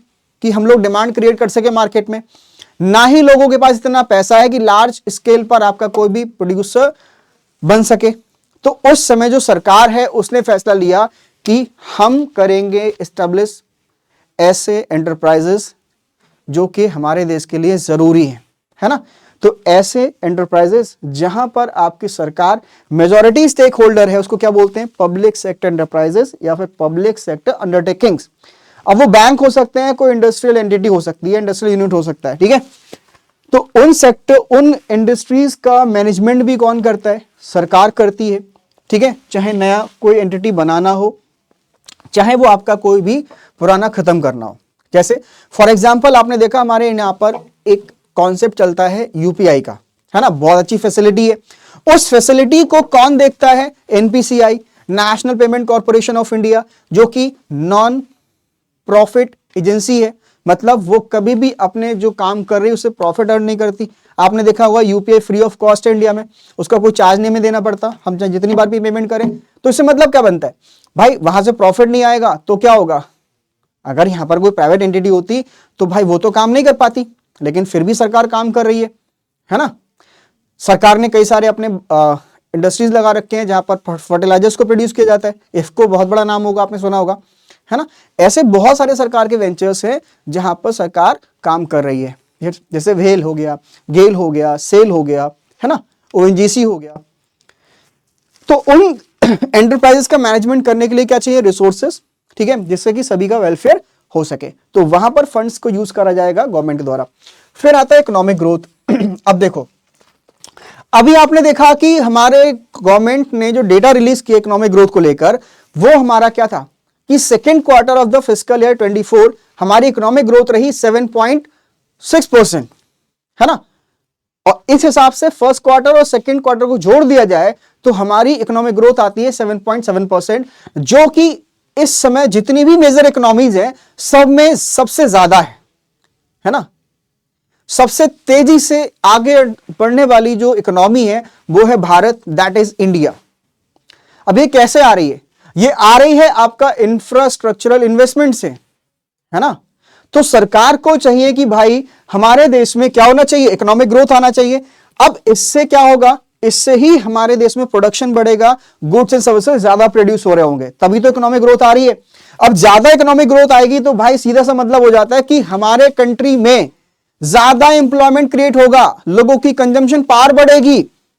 कि हम लोग डिमांड क्रिएट कर सके मार्केट में, ना ही लोगों के पास इतना पैसा है कि लार्ज स्केल पर आपका कोई भी प्रोड्यूसर बन सके। तो उस समय जो सरकार है उसने फैसला लिया कि हम करेंगे एस्टेब्लिश ऐसे एंटरप्राइजेस जो कि हमारे देश के लिए जरूरी है ना। तो ऐसे एंटरप्राइजेस जहां पर आपकी सरकार मेजॉरिटी स्टेक होल्डर है, उसको क्या बोलते हैं, पब्लिक सेक्टर एंटरप्राइजेस या फिर पब्लिक सेक्टर अंडरटेकिंग्स। अब वो बैंक हो सकते हैं, कोई इंडस्ट्रियल एंटिटी हो सकती है, इंडस्ट्रियल यूनिट हो सकता है, ठीक है। तो उन इंडस्ट्रीज का मैनेजमेंट भी कौन करता है, सरकार करती है, ठीक है। चाहे नया कोई एंटिटी बनाना हो, चाहे वो आपका कोई भी पुराना खत्म करना हो। जैसे फॉर एग्जांपल आपने देखा हमारे यहाँ पर एक कॉन्सेप्ट चलता है यूपीआई का, है ना, बहुत अच्छी फैसिलिटी है। उस फैसिलिटी को कौन देखता है, NPCI, national payment corporation of India, जो कि नॉन प्रॉफिट एजेंसी है। मतलब वो कभी भी अपने जो काम कर रही है उससे प्रॉफिट अर्न नहीं करती। आपने देखा होगा यूपीआई फ्री ऑफ कॉस्ट है इंडिया में, उसका कोई चार्ज नहीं हमें देना पड़ता, हम चाहे जितनी बार भी पेमेंट करें। तो इससे मतलब क्या बनता है भाई, वहां से प्रॉफिट नहीं आएगा तो क्या होगा, अगर यहां पर कोई प्राइवेट एंटिटी होती तो भाई वो तो काम नहीं कर पाती, लेकिन फिर भी सरकार काम कर रही है ना। सरकार ने कई सारे अपने इंडस्ट्रीज लगा रखे हैं जहां पर फर्टिलाइजर्स को प्रोड्यूस किया जाता है, इफको बहुत बड़ा नाम होगा, आपने सुना होगा, है ना। ऐसे बहुत सारे सरकार के वेंचर्स हैं जहां पर सरकार काम कर रही है, जैसे वेल हो गया, गेल हो गया, सेल हो गया, है ना, ओएनजीसी हो गया। तो उन एंटरप्राइजेस का मैनेजमेंट करने के लिए क्या चाहिए, रिसोर्सेस, ठीक है, जिससे कि सभी का वेलफेयर हो सके। तो वहां पर फंड्स को यूज करा जाएगा गवर्नमेंट के द्वारा। फिर आता है इकोनॉमिक ग्रोथ। अब देखो, अभी आपने देखा कि हमारे गवर्नमेंट ने जो डेटा रिलीज किया इकोनॉमिक ग्रोथ को लेकर, वो हमारा क्या था कि second quarter of the fiscal year 24 हमारी इकोनॉमिक ग्रोथ रही 7.6%, है ना। और इस हिसाब से फर्स्ट क्वार्टर और सेकेंड क्वार्टर को जोड़ दिया जाए तो हमारी इकोनॉमिक ग्रोथ आती है 7.7%, जो कि इस समय जितनी भी मेजर इकोनॉमीज है सब में सबसे ज्यादा है ना। सबसे तेजी से आगे बढ़ने वाली जो इकोनॉमी है वो है भारत, दैट इज इंडिया। अब ये कैसे आ रही है, ये आ रही है आपका इंफ्रास्ट्रक्चरल इन्वेस्टमेंट से, है ना। तो सरकार को चाहिए कि भाई हमारे देश में क्या होना चाहिए, इकोनॉमिक ग्रोथ आना चाहिए। अब इससे क्या होगा, इससे ही हमारे देश में प्रोडक्शन बढ़ेगा, गुड्स एंड सर्विसेज ज्यादा प्रोड्यूस हो रहे होंगे, तभी तो इकोनॉमिक ग्रोथ आ रही है। अब ज्यादा इकोनॉमिक ग्रोथ आएगी तो भाई सीधा सा मतलब हो जाता है कि हमारे कंट्री में ज्यादा एम्प्लॉयमेंट क्रिएट होगा, लोगों की कंजम्पशन पावर बढ़ेगी,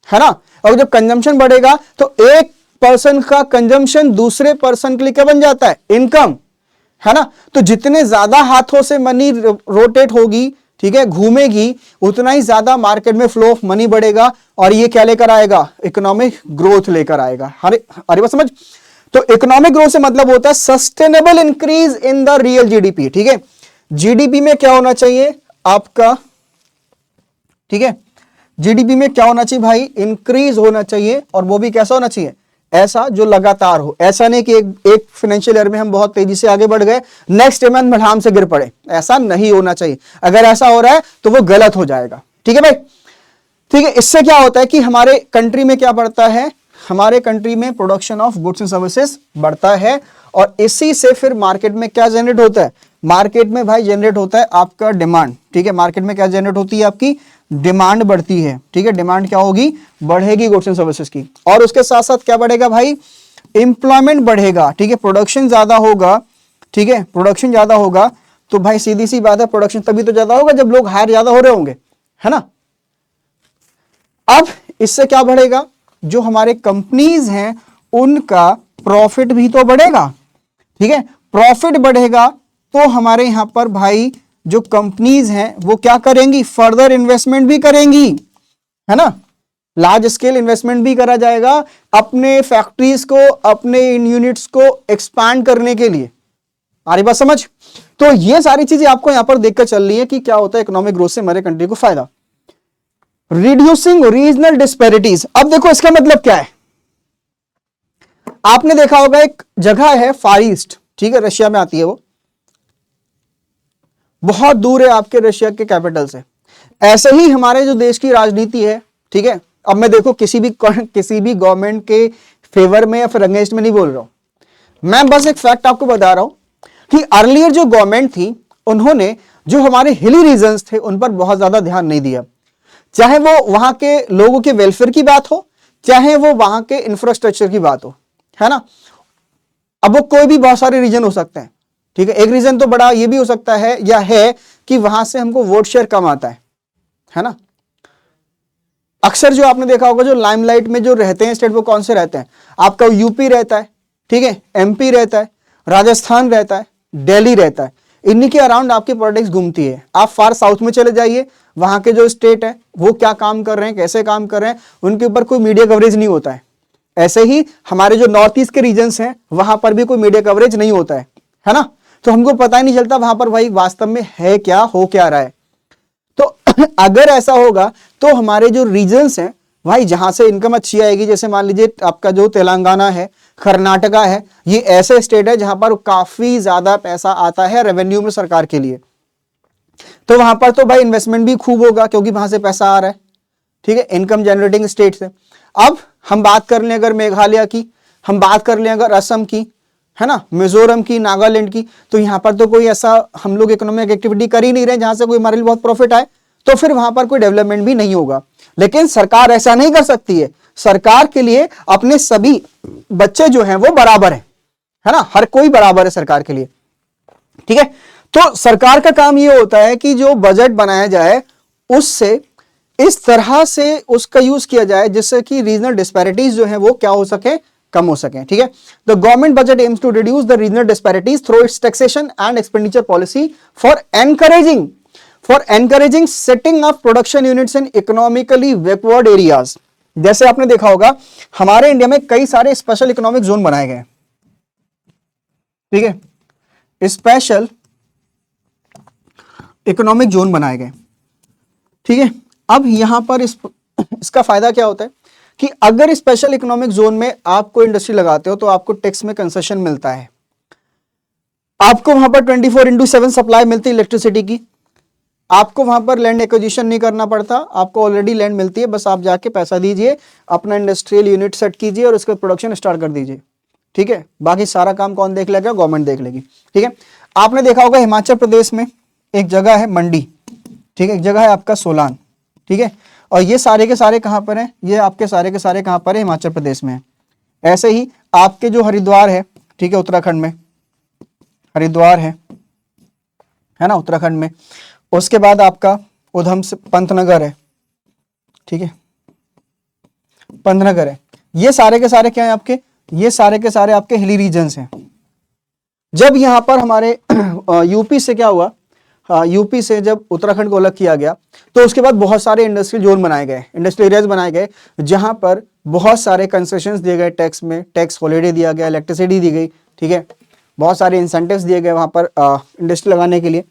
है ना। और जब कंजम्पशन बढ़ेगा तो एक पर्सन का कंजम्पशन दूसरे पर्सन के लिए क्या बन जाता है, इनकम, है ना। तो जितने ज्यादा हाथों से मनी रोटेट होगी, ठीक है, घूमेगी, उतना ही ज्यादा मार्केट में फ्लो ऑफ मनी बढ़ेगा, और ये क्या लेकर आएगा, इकोनॉमिक ग्रोथ लेकर आएगा। अरे बात समझ। तो इकोनॉमिक ग्रोथ से मतलब होता है sustainable increase in the real GDP, ठीक है। जीडीपी में क्या होना चाहिए आपका, ठीक है, जीडीपी में क्या होना चाहिए भाई, इंक्रीज होना चाहिए, और वो भी कैसा होना चाहिए, ऐसा जो लगातार हो। ऐसा नहीं कि एक फाइनेंशियल ईयर में हम बहुत तेजी से आगे बढ़ गए, नेक्स्ट मंथ मलहाम से गिर पड़े, ऐसा नहीं होना चाहिए। अगर ऐसा हो रहा है तो वो गलत हो जाएगा, ठीक है भाई, ठीक है। इससे क्या होता है कि हमारे कंट्री में क्या बढ़ता है, हमारे कंट्री में production of goods and services बढ़ता है, और इसी से फिर मार्केट में क्या जनरेट होता है, मार्केट में भाई जनरेट होता है आपका डिमांड, ठीक है। मार्केट में क्या जनरेट होती है, आपकी डिमांड बढ़ती है, ठीक है। डिमांड क्या होगी, बढ़ेगी गुड्स एंड सर्विसेज की, और उसके साथ साथ क्या बढ़ेगा भाई, एम्प्लॉयमेंट बढ़ेगा, ठीक है। प्रोडक्शन ज्यादा होगा, ठीक है, प्रोडक्शन ज्यादा होगा तो भाई सीधी सी बात है, प्रोडक्शन तभी तो ज्यादा होगा जब लोग हायर ज्यादा हो रहे होंगे, है ना। अब इससे क्या बढ़ेगा, जो हमारे कंपनीज हैं उनका प्रॉफिट भी तो बढ़ेगा, ठीक है। प्रॉफिट बढ़ेगा तो हमारे यहां पर भाई जो कंपनीज हैं वो क्या करेंगी, फर्दर इन्वेस्टमेंट भी करेंगी, है ना। लार्ज स्केल इन्वेस्टमेंट भी करा जाएगा अपने फैक्ट्रीज को, अपने इन यूनिट्स को एक्सपैंड करने के लिए। आ रही बात समझ। तो ये सारी चीजें आपको यहां पर देखकर चल रही है कि क्या होता है इकोनॉमिक ग्रोथ से हमारे कंट्री को फायदा। रिड्यूसिंग रीजनल डिस्पैरिटीज, अब देखो इसका मतलब क्या है। आपने देखा होगा एक जगह है फार ईस्ट, ठीक है, रशिया में आती है, वो बहुत दूर है आपके रशिया के कैपिटल से। ऐसे ही हमारे जो देश की राजनीति है, ठीक है। अब मैं देखो किसी भी गवर्नमेंट के फेवर में या फिर अगेंस्ट में नहीं बोल रहा हूं, मैं बस एक फैक्ट आपको बता रहा हूं कि अर्लियर जो गवर्नमेंट थी उन्होंने जो हमारे हिली रीजन्स थे उन पर बहुत ज्यादा ध्यान नहीं दिया, चाहे वो वहां के लोगों के वेलफेयर की बात हो, चाहे वो वहां के इंफ्रास्ट्रक्चर की बात हो, है ना। अब वो कोई भी बहुत सारे रीजन हो सकते हैं, ठीक है। एक रीजन तो बड़ा ये भी हो सकता है या है कि वहां से हमको वोट शेयर कम आता है ना। अक्सर जो आपने देखा होगा जो लाइमलाइट में जो रहते हैं स्टेट वो कौन से रहते हैं, आपका यूपी रहता है, ठीक है, एमपी रहता है, राजस्थान रहता है, दिल्ली रहता है, इन्हीं के अराउंड आपकी पॉलिटिक्स घूमती है। आप फार साउथ में चले जाइए, वहां के जो स्टेट है वो क्या काम कर रहे हैं, कैसे काम कर रहे हैं, उनके ऊपर कोई मीडिया कवरेज नहीं होता है। ऐसे ही हमारे जो नॉर्थ ईस्ट के रीजन्स हैं वहां पर भी कोई मीडिया कवरेज नहीं होता है ना। तो हमको पता ही नहीं चलता वहां पर भाई वास्तव में है क्या, हो क्या रहा है। तो अगर ऐसा होगा तो हमारे जो रीजन्स हैं भाई जहां से इनकम अच्छी आएगी, जैसे मान लीजिए आपका जो तेलंगाना है, कर्नाटका है, ये ऐसे स्टेट है जहां पर काफी ज्यादा पैसा आता है रेवेन्यू में सरकार के लिए, तो वहां पर तो भाई इन्वेस्टमेंट भी खूब होगा क्योंकि वहां से पैसा आ रहा है, ठीक है, इनकम जनरेटिंग स्टेट से। अब हम बात कर लें अगर मेघालय की, हम बात कर लें अगर असम की, है ना, मिजोरम की, नागालैंड की, तो यहां पर तो कोई ऐसा हम लोग इकोनॉमिक एक्टिविटी कर ही नहीं रहे जहां से कोई हमारे लिए बहुत प्रॉफिट आए, तो फिर वहां पर कोई डेवलपमेंट भी नहीं होगा। लेकिन सरकार ऐसा नहीं कर सकती है, सरकार के लिए अपने सभी बच्चे जो हैं वो बराबर है ना, हर कोई बराबर है सरकार के लिए, ठीक है। तो सरकार का काम ये होता है कि जो बजट बनाया जाए उससे इस तरह से उसका यूज किया जाए जिससे कि रीजनल डिस्पैरिटीज जो है वो क्या हो सके, कम हो सके, ठीक है। The government budget aims to reduce the regional disparities through its taxation and expenditure policy for encouraging setting of production units in economically backward areas. जैसे आपने देखा होगा हमारे इंडिया में कई सारे स्पेशल इकोनॉमिक जोन बनाए गए, ठीक है, स्पेशल इकोनॉमिक जोन बनाए गए, ठीक है। अब यहां पर इसका फायदा क्या होता है कि अगर स्पेशल इकोनॉमिक जोन में आप कोई इंडस्ट्री लगाते हो तो आपको टैक्स में कंसेशन मिलता है, आपको वहां पर 24/7 सप्लाई मिलती है इलेक्ट्रिसिटी की, आपको वहां पर लैंड एक्विजिशन नहीं करना पड़ता, आपको ऑलरेडी लैंड मिलती है, बस आप जाके पैसा दीजिए, अपना इंडस्ट्रियल यूनिट सेट कीजिए और उसका प्रोडक्शन स्टार्ट कर दीजिए, ठीक है। बाकी सारा काम कौन देख लेगा, गवर्नमेंट देख लेगी, ठीक है। आपने देखा होगा हिमाचल प्रदेश में एक जगह है मंडी, ठीक है, एक जगह है आपका सोलान, ठीक है, और ये सारे के सारे कहां पर हैं, ये आपके सारे के सारे कहां पर है, हिमाचल प्रदेश में है। ऐसे ही आपके जो हरिद्वार है, ठीक है, उत्तराखंड में हरिद्वार है ना, उत्तराखंड में। उसके बाद आपका उधम से पंतनगर है, ठीक है, पंतनगर है। ये सारे के सारे क्या है आपके, ये सारे के सारे आपके हिली रीजन्स हैं। जब यहां पर हमारे यूपी से क्या हुआ, यूपी से जब उत्तराखंड को अलग किया गया तो उसके बाद बहुत सारे इंडस्ट्रियल जोन बनाए गए, इंडस्ट्रियल एरियाज बनाए गए, जहां पर बहुत सारे कंसेशंस दिए गए, टैक्स में टैक्स हॉलीडे दिया गया, इलेक्ट्रिसिटी दी गई, ठीक है, बहुत सारे इंसेंटिव्स दिए गए वहां पर इंडस्ट्री लगाने के लिए।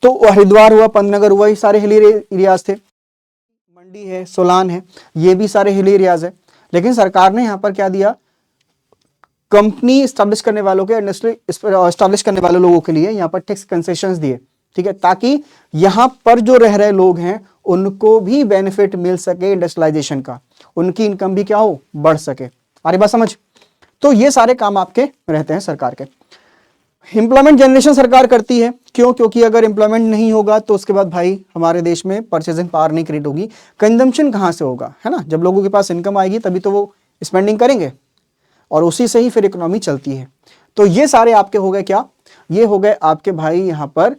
तो हरिद्वार हुआ, पंतनगर हुआ, ये सारे हिली एरियाज थे, मंडी है, सोलान है, ये भी सारे हिली एरियाज है। लेकिन सरकार ने यहाँ पर क्या दिया, कंपनी स्टैब्लिश करने वालों के, इंडस्ट्री स्टैब्लिश करने वाले लोगों के लिए यहाँ पर टैक्स कंसेशंस दिए, ठीक है, ताकि यहाँ पर जो रह रहे लोग हैं उनको भी बेनिफिट मिल सके इंडस्ट्रियलाइजेशन का, उनकी इनकम भी क्या हो, बढ़ सके। अरे बात समझ। तो ये सारे काम आपके रहते हैं सरकार के। एम्प्लॉयमेंट जनरेशन सरकार करती है, क्यों, क्योंकि अगर एम्प्लॉयमेंट नहीं होगा तो उसके बाद भाई हमारे देश में परचेजिंग पावर नहीं क्रिएट होगी, कंजम्पशन कहाँ से होगा, है ना। जब लोगों के पास इनकम आएगी तभी तो वो स्पेंडिंग करेंगे और उसी से ही फिर इकोनॉमी चलती है। तो ये सारे आपके हो गए क्या, ये हो गए आपके भाई यहाँ पर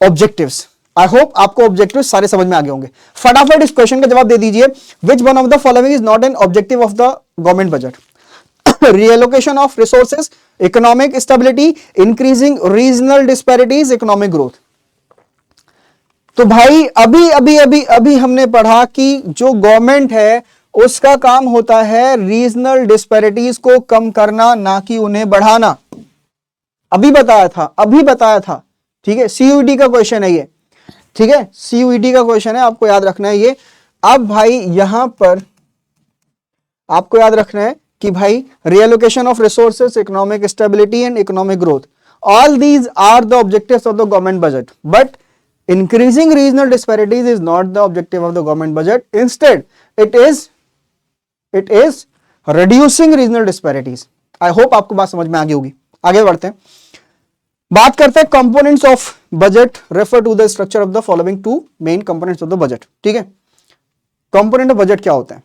ऑब्जेक्टिव्स। आई होप आपको ऑब्जेक्टिव सारे समझ में आ गए होंगे। फटाफट इस क्वेश्चन का जवाब दे दीजिए, which one of the following is not an objective of the government budget? reallocation of resources, economic stability, increasing regional disparities, economic growth। तो भाई अभी अभी अभी अभी हमने पढ़ा कि जो गवर्नमेंट है उसका काम होता है रीजनल डिस्पैरिटीज को कम करना, ना कि उन्हें बढ़ाना। अभी बताया था, ठीक है, सीयूईटी का क्वेश्चन है ये, ठीक है, सीयूईटी का क्वेश्चन है, आपको याद रखना है ये। अब भाई यहां पर आपको याद रखना है कि भाई reallocation of resources, economic stability and economic growth, all these are the objectives of the government budget, but increasing regional disparities is not the objective of the government budget. Instead it is reducing regional disparities. I hope आपको बात समझ में आ गई होगी। आगे बढ़ते हैं, बात करते हैं components of budget refer to the structure of the following two main components of the budget. ठीक है, कंपोनेंट ऑफ बजट क्या होता है?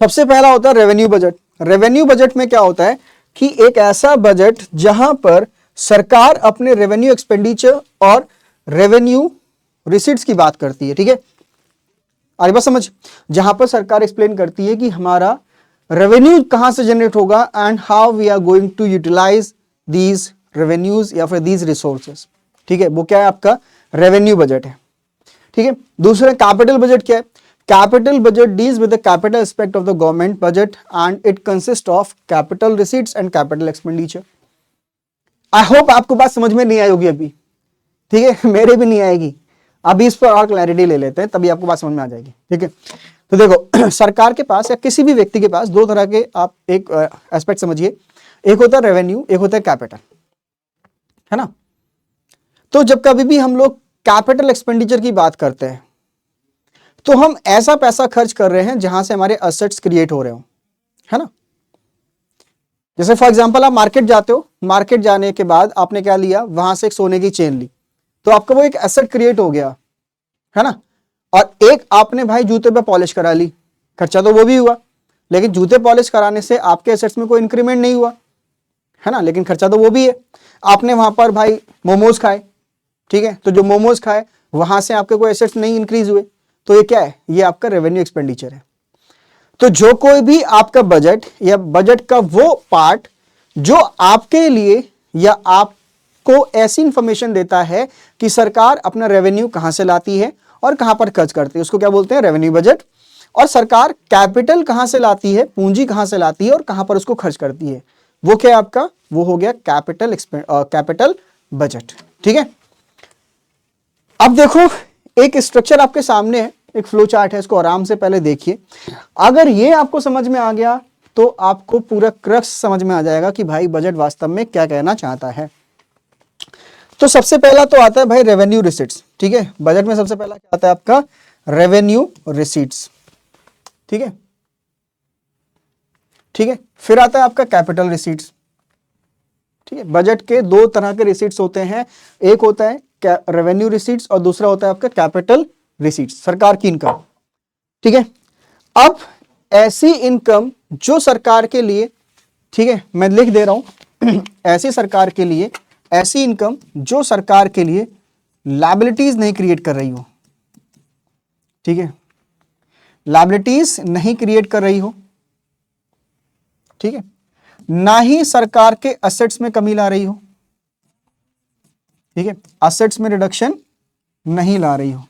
सबसे पहला होता है रेवेन्यू बजट। रेवेन्यू बजट में क्या होता है कि एक ऐसा बजट जहां पर सरकार अपने रेवेन्यू एक्सपेंडिचर और रेवेन्यू रिसीट्स की बात करती है। ठीक है, आगे बात समझ, जहां पर सरकार एक्सप्लेन करती है कि हमारा रेवेन्यू कहां से जनरेट होगा and how we are going to utilise these revenues या फिर दीज रिसोर्सेस। ठीक है, वो क्या है? आपका रेवेन्यू बजट है। ठीक है, दूसरा कैपिटल बजट क्या है? Capital budget deals with the capital aspect of the government budget and it consist of capital receipts and capital expenditure. I hope आपको बात समझ में नहीं आई होगी अभी। ठीक है, मेरे भी नहीं आएगी। अभी इस पर और क्लैरिटी ले लेते हैं, तभी आपको बात समझ में आ जाएगी। ठीक है, तो देखो सरकार के पास या किसी भी व्यक्ति के पास दो तरह के, आप एक एस्पेक्ट समझिए, एक होता है रेवेन्यू, एक होता है कैपिटल, है ना। तो जब कभी भी हम लोग कैपिटल एक्सपेंडिचर की बात करते हैं तो हम ऐसा पैसा खर्च कर रहे हैं जहां से हमारे एसेट्स क्रिएट हो रहे हो, है ना। जैसे फॉर एग्जांपल आप मार्केट जाते हो, मार्केट जाने के बाद आपने क्या लिया, वहां से एक सोने की चेन ली, तो आपका वो एक एसेट क्रिएट हो गया, है ना। और एक आपने भाई जूते पे पॉलिश करा ली, खर्चा तो वो भी हुआ, लेकिन जूते पॉलिश कराने से आपके एसेट्स में कोई इंक्रीमेंट नहीं हुआ, है ना, लेकिन खर्चा तो वो भी है। आपने वहां पर भाई मोमोज खाए, ठीक है, तो जो मोमोज खाए वहां से आपके कोई एसेट्स नहीं इंक्रीज हुए, तो ये क्या है? ये आपका रेवेन्यू एक्सपेंडिचर है। तो जो कोई भी आपका बजट या बजट का वो पार्ट जो आपके लिए या आपको ऐसी इंफॉर्मेशन देता है कि सरकार अपना रेवेन्यू कहां से लाती है और कहां पर खर्च करती है, उसको क्या बोलते हैं? Revenue budget. और सरकार कैपिटल कहां से लाती है, पूंजी कहां से लाती है और कहां पर उसको खर्च करती है, वो क्या है आपका? वो हो गया कैपिटल बजट। ठीक है, अब देखो एक स्ट्रक्चर आपके सामने है, एक फ्लो चार्ट है, इसको आराम से पहले देखिए। अगर ये आपको समझ में आ गया तो आपको पूरा क्रक्स समझ में आ जाएगा कि भाई बजट वास्तव में क्या कहना चाहता है। तो सबसे पहला तो आता है भाई रेवेन्यू रिसीट्स। ठीक है, बजट में सबसे पहला क्या आता है आपका? Revenue receipts. ठीक है, ठीक है, फिर आता है आपका कैपिटल रिसीट्स। ठीक है, बजट के दो तरह के रिसीट्स होते हैं, एक होता है रेवेन्यू रिसीट्स और दूसरा होता है आपका कैपिटल रिसीट्स, सरकार की इनकम। ठीक है, अब ऐसी इनकम जो सरकार के लिए, ठीक है, मैं लिख दे रहा हूं ऐसी सरकार के लिए, ऐसी इनकम जो सरकार के लिए लायबिलिटीज नहीं क्रिएट कर रही हो। ठीक है, लायबिलिटीज नहीं क्रिएट कर रही हो, ठीक है, ना ही सरकार के असेट्स में कमी ला रही हो। ठीक है, असेट्स में रिडक्शन नहीं ला रही हो।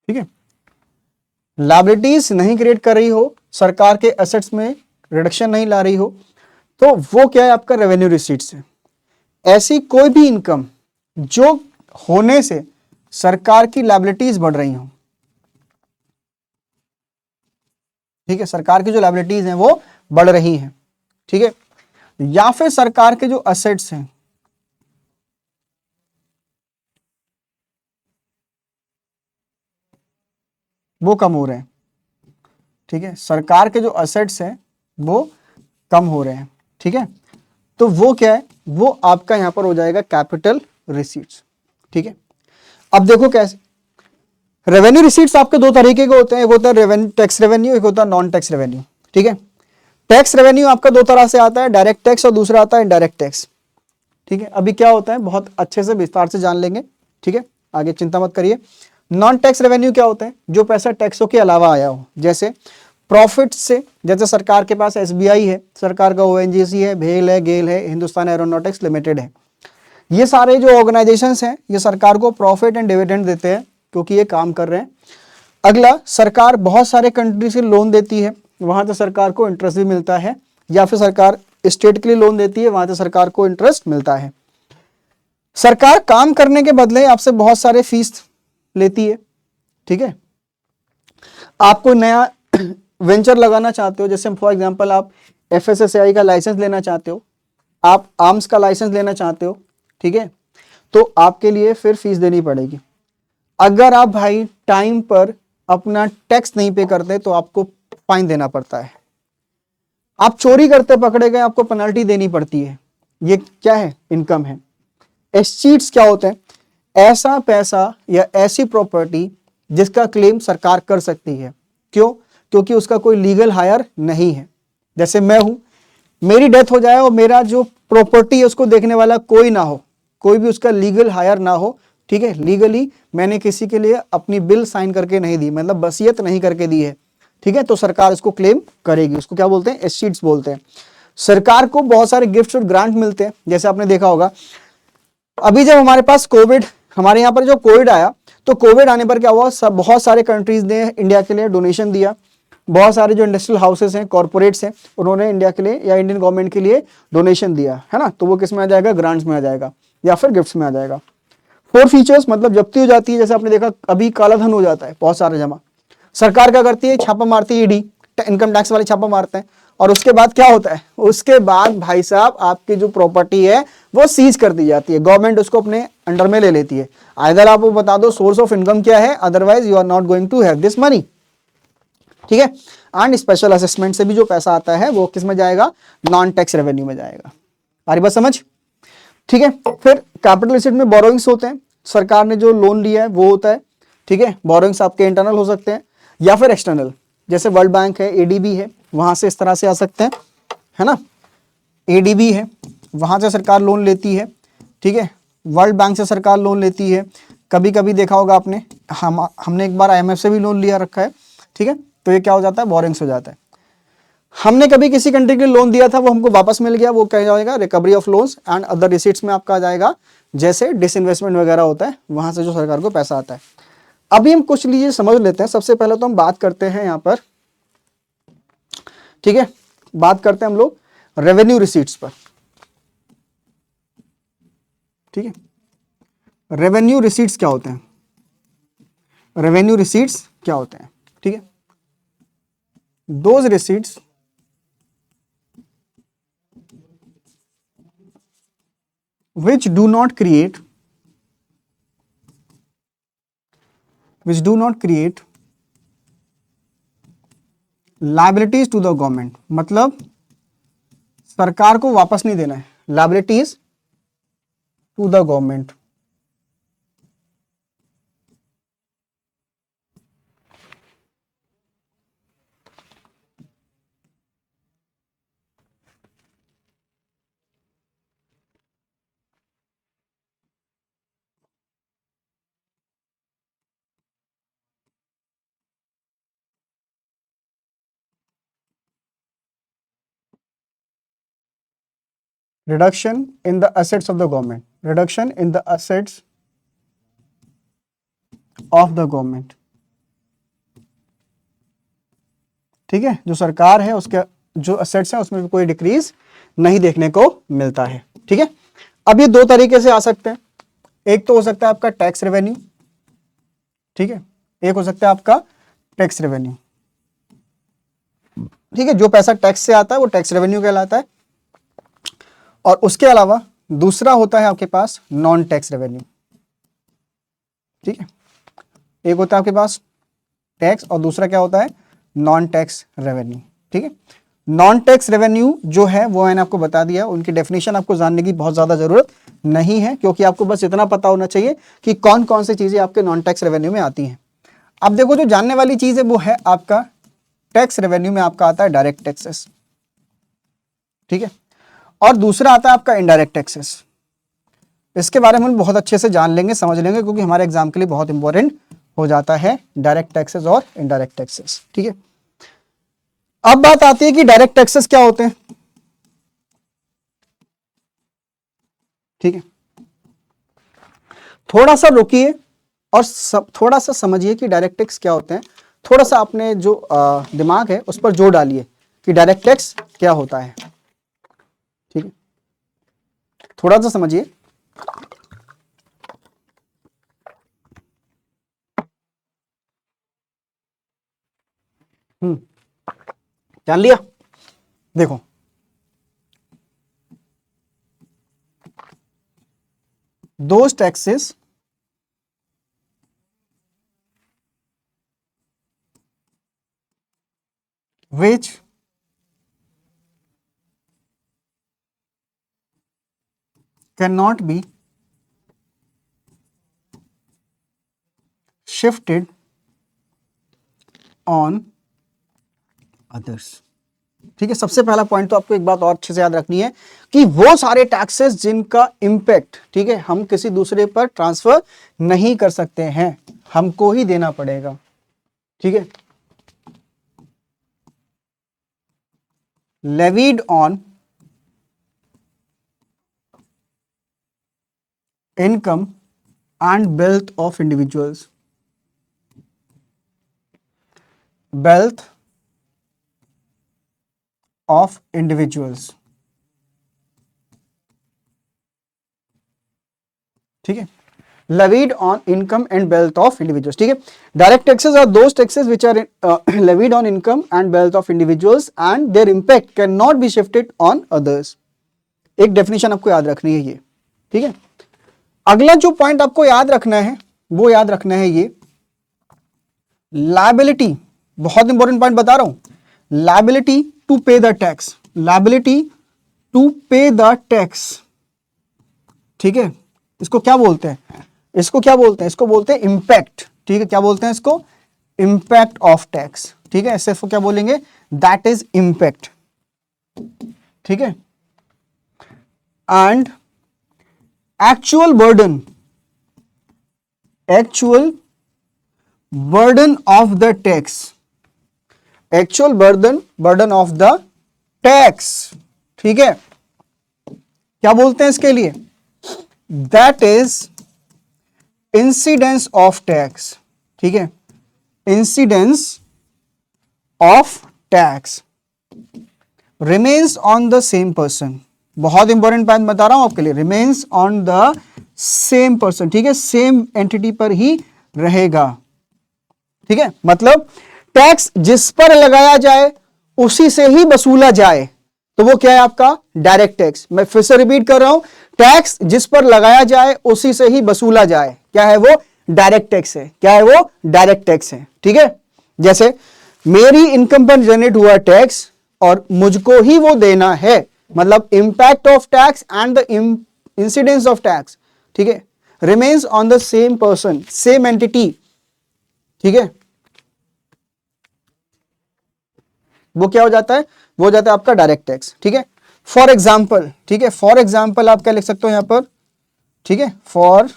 ठीक है, लायबिलिटीज नहीं क्रिएट कर रही हो, सरकार के एसेट्स में रिडक्शन नहीं ला रही हो, तो वो क्या है? आपका रेवेन्यू रिसीट्स है। ऐसी कोई भी इनकम जो होने से सरकार की लायबिलिटीज बढ़ रही हो, ठीक है, सरकार की जो लायबिलिटीज हैं वो बढ़ रही हैं, ठीक है, या फिर सरकार के जो असेट्स हैं वो कम हो रहे हैं। ठीक है, सरकार के जो असेट्स हैं वो कम हो रहे हैं। ठीक है, तो वो क्या है? वो आपका यहां पर हो जाएगा कैपिटल रिसीट्स। ठीक है, अब देखो कैसे रेवेन्यू रिसीट्स आपके दो तरीके के होते हैं, एक होता है टैक्स रेवेन्यू, एक होता है नॉन टैक्स रेवेन्यू। ठीक है, टैक्स रेवेन्यू आपका दो तरह से आता है, डायरेक्ट टैक्स और दूसरा आता है इनडायरेक्ट टैक्स। ठीक है, अभी क्या होता है बहुत अच्छे से विस्तार से जान लेंगे। ठीक है, आगे चिंता मत करिए। नॉन टैक्स रेवेन्यू क्या होता है? जो पैसा टैक्सों के अलावा आया हो, जैसे प्रॉफिट से, जैसे सरकार के पास एसबीआई है, सरकार का ओएनजीसी है, भेल है, गेल है, हिंदुस्तान एरोनॉटिक्स लिमिटेड है। ये सारे जो ऑर्गेनाइजेशंस हैं ये सरकार को प्रॉफिट एंड डिविडेंड देते हैं क्योंकि ये काम कर रहे हैं। अगला, सरकार बहुत सारे कंट्री से लोन देती है, वहां से सरकार को इंटरेस्ट भी मिलता है, या फिर सरकार स्टेट के लिए लोन देती है, वहां से सरकार को इंटरेस्ट मिलता है। सरकार काम करने के बदले आपसे बहुत सारे फीस लेती है। ठीक है, आपको नया वेंचर लगाना चाहते हो, जैसे फॉर एग्जांपल आप एफएसएसएआई का लाइसेंस लेना चाहते हो, आप आर्म्स का लाइसेंस लेना चाहते हो, ठीक है, तो आपके लिए फिर फीस देनी पड़ेगी। अगर आप भाई टाइम पर अपना टैक्स नहीं पे करते तो आपको फाइन देना पड़ता है। आप चोरी करते पकड़े गए, आपको पेनल्टी देनी पड़ती है। ये क्या है? इनकम है। एस्चीट्स क्या होते हैं? ऐसा पैसा या ऐसी प्रॉपर्टी जिसका क्लेम सरकार कर सकती है। क्यों? क्योंकि उसका कोई लीगल हायर नहीं है। जैसे मैं हूं, मेरी डेथ हो जाए और मेरा जो प्रॉपर्टी है उसको देखने वाला कोई ना हो, कोई भी उसका लीगल हायर ना हो, ठीक है, लीगली मैंने किसी के लिए अपनी बिल साइन करके नहीं दी, मतलब वसीयत नहीं करके दी है, ठीक है, तो सरकार इसको क्लेम करेगी। उसको क्या बोलते हैं? एस्चीट्स बोलते हैं। सरकार को बहुत सारे गिफ्ट और ग्रांट मिलते हैं। जैसे आपने देखा होगा अभी जब हमारे पास कोविड, हमारे यहाँ पर जो कोविड आया, तो कोविड आने पर क्या हुआ, बहुत सारे कंट्रीज ने इंडिया के लिए डोनेशन दिया। बहुत सारे जो इंडस्ट्रियल हाउसेस हैं, कॉर्पोरेट्स हैं, उन्होंने इंडिया के लिए या इंडियन गवर्नमेंट के लिए डोनेशन दिया है ना, तो वो किस में आ जाएगा? ग्रांट्स में आ जाएगा या फिर गिफ्ट्स में आ जाएगा। फोर फीचर्स, मतलब जब्ती हो जाती है। जैसे आपने देखा अभी काला धन हो जाता है बहुत सारा जमा, सरकार क्या करती है? छापा मारती है, ईडी इनकम टैक्स वाले छापा मारते हैं, और उसके बाद क्या होता है? उसके बाद भाई साहब आपकी जो प्रॉपर्टी है वो सीज कर दी जाती है, गवर्नमेंट उसको अपने अंडर में ले लेती है। आइदर आप वो बता दो सोर्स ऑफ इनकम क्या है, otherwise you are not going to have this money, ठीक है। एंड स्पेशल असेसमेंट से भी जो पैसा आता है वो किस में जाएगा? नॉन टैक्स रेवेन्यू में जाएगा। सारी बात समझ? ठीक है। फिर कैपिटल एसेट में बोरोइंग्स होते हैं, सरकार ने जो लोन लिया है वो होता है, ठीक है। बोरोइंग्स आपके इंटरनल हो सकते हैं या फिर एक्सटर्नल, जैसे वर्ल्ड बैंक है, एडीबी है, वहां से इस तरह से आ सकते हैं, है ना। एडीबी है, वहां से सरकार लोन लेती है, ठीक है। वर्ल्ड बैंक से सरकार लोन लेती है। कभी कभी देखा होगा आपने, हमने एक बार आईएमएफ से भी लोन लिया रखा है, ठीक है। तो ये क्या हो जाता है? बोरोइंग्स हो जाता है। हमने कभी किसी कंट्री के लिए लोन दिया था, वो हमको वापस मिल गया, वो क्या जाएगा? Recovery of loans and other receipts में आपका आ जाएगा। जैसे डिसइन्वेस्टमेंट वगैरह होता है, वहां से जो सरकार को पैसा आता है। अभी हम कुछ लीजिए समझ लेते हैं। सबसे पहले तो हम बात करते हैं यहाँ पर, ठीक है, बात करते हैं हम लोग रेवेन्यू रिसीट्स पर, ठीक है। रेवेन्यू रिसीट्स क्या होते हैं? रेवेन्यू रिसीट्स क्या होते हैं? ठीक है, those receipts which do not create liabilities to the government, मतलब सरकार को वापस नहीं देना है liabilities to the government। reduction in the assets of the government, reduction in the assets of the government, ठीक है। जो सरकार है उसके जो असेट्स हैं उसमें भी कोई डिक्रीज नहीं देखने को मिलता है, ठीक है। अब ये दो तरीके से आ सकते हैं। एक तो हो सकता है आपका टैक्स रेवेन्यू, ठीक है, एक हो सकता है आपका टैक्स रेवेन्यू, ठीक है। जो पैसा टैक्स से आता है वो टैक्स रेवेन्यू कहलाता है, और उसके अलावा दूसरा होता है आपके पास नॉन टैक्स रेवेन्यू, ठीक है। एक होता है आपके पास टैक्स और दूसरा क्या होता है? नॉन टैक्स रेवेन्यू, ठीक है। नॉन टैक्स रेवेन्यू जो है वो मैंने आपको बता दिया, उनकी डेफिनेशन आपको जानने की बहुत ज्यादा जरूरत नहीं है, क्योंकि आपको बस इतना पता होना चाहिए कि कौन कौन सी चीजें आपके नॉन टैक्स रेवेन्यू में आती हैं। अब देखो जो जानने वाली चीज है वो है आपका टैक्स रेवेन्यू में आपका आता है डायरेक्ट टैक्सेस, ठीक है, और दूसरा आता है आपका इनडायरेक्ट टैक्सेस। इसके बारे में हम बहुत अच्छे से जान लेंगे, समझ लेंगे, क्योंकि हमारे एग्जाम के लिए बहुत इंपॉर्टेंट हो जाता है डायरेक्ट टैक्सेस और इनडायरेक्ट टैक्सेस, ठीक है। अब बात आती है कि डायरेक्ट टैक्सेस क्या होते हैं, ठीक है। थोड़ा सा रुकिए और थोड़ा सा समझिए कि डायरेक्ट टैक्स क्या होते हैं। थोड़ा सा अपने जो दिमाग है उस पर जोर डालिए कि डायरेक्ट टैक्स क्या होता है, ठीक है। थोड़ा सा समझिए। जान लिया? देखो those taxes which cannot be shifted on others। ठीक है, सबसे पहला पॉइंट तो आपको एक बात और अच्छे से याद रखनी है कि वो सारे टैक्सेस जिनका इंपैक्ट, ठीक है, हम किसी दूसरे पर ट्रांसफर नहीं कर सकते हैं, हमको ही देना पड़ेगा। ठीक है, levied on income and wealth of individuals, wealth of individuals. ठीक है, levied on income and wealth of individuals। ठीक है, direct taxes are those taxes which are levied on income and wealth of individuals and their impact cannot be shifted on others। एक definition आपको याद रखनी है ये। ठीक है, अगला जो पॉइंट आपको याद रखना है वो याद रखना है ये लायबिलिटी। बहुत इंपॉर्टेंट पॉइंट बता रहा हूं, लायबिलिटी टू पे द टैक्स, लायबिलिटी टू पे द टैक्स। ठीक है, इसको क्या बोलते हैं, इसको क्या बोलते हैं, इसको बोलते हैं इंपैक्ट। ठीक है, क्या बोलते हैं इसको, इंपैक्ट ऑफ टैक्स। ठीक है, ऐसे क्या बोलेंगे, दैट इज इंपैक्ट। ठीक है, and actual burden, actual burden of the tax, actual burden, burden of the tax. ठीक है, क्या बोलते हैं इसके लिए, that is incidence of tax. ठीक है, incidence of tax remains on the same person. बहुत इंपॉर्टेंट पॉइंट बता रहा हूं आपके लिए, remains on the same person. ठीक है, सेम एंटिटी पर ही रहेगा। ठीक है, मतलब टैक्स जिस पर लगाया जाए उसी से ही वसूला जाए, तो वो क्या है आपका डायरेक्ट टैक्स। मैं फिर से रिपीट कर रहा हूं, टैक्स जिस पर लगाया जाए उसी से ही वसूला जाए, क्या है वो, डायरेक्ट टैक्स है। क्या है वो, डायरेक्ट टैक्स है। ठीक है, जैसे मेरी इनकम पर जनरेट हुआ टैक्स और मुझको ही वो देना है, मतलब impact of tax and the incidence of tax, ठीक है, remains on the same person, same entity. ठीक है, वो क्या हो जाता है, वो हो जाता है आपका डायरेक्ट टैक्स। ठीक है, फॉर एग्जाम्पल, ठीक है, फॉर एग्जाम्पल आप क्या लिख सकते हो यहां पर, ठीक है, फॉर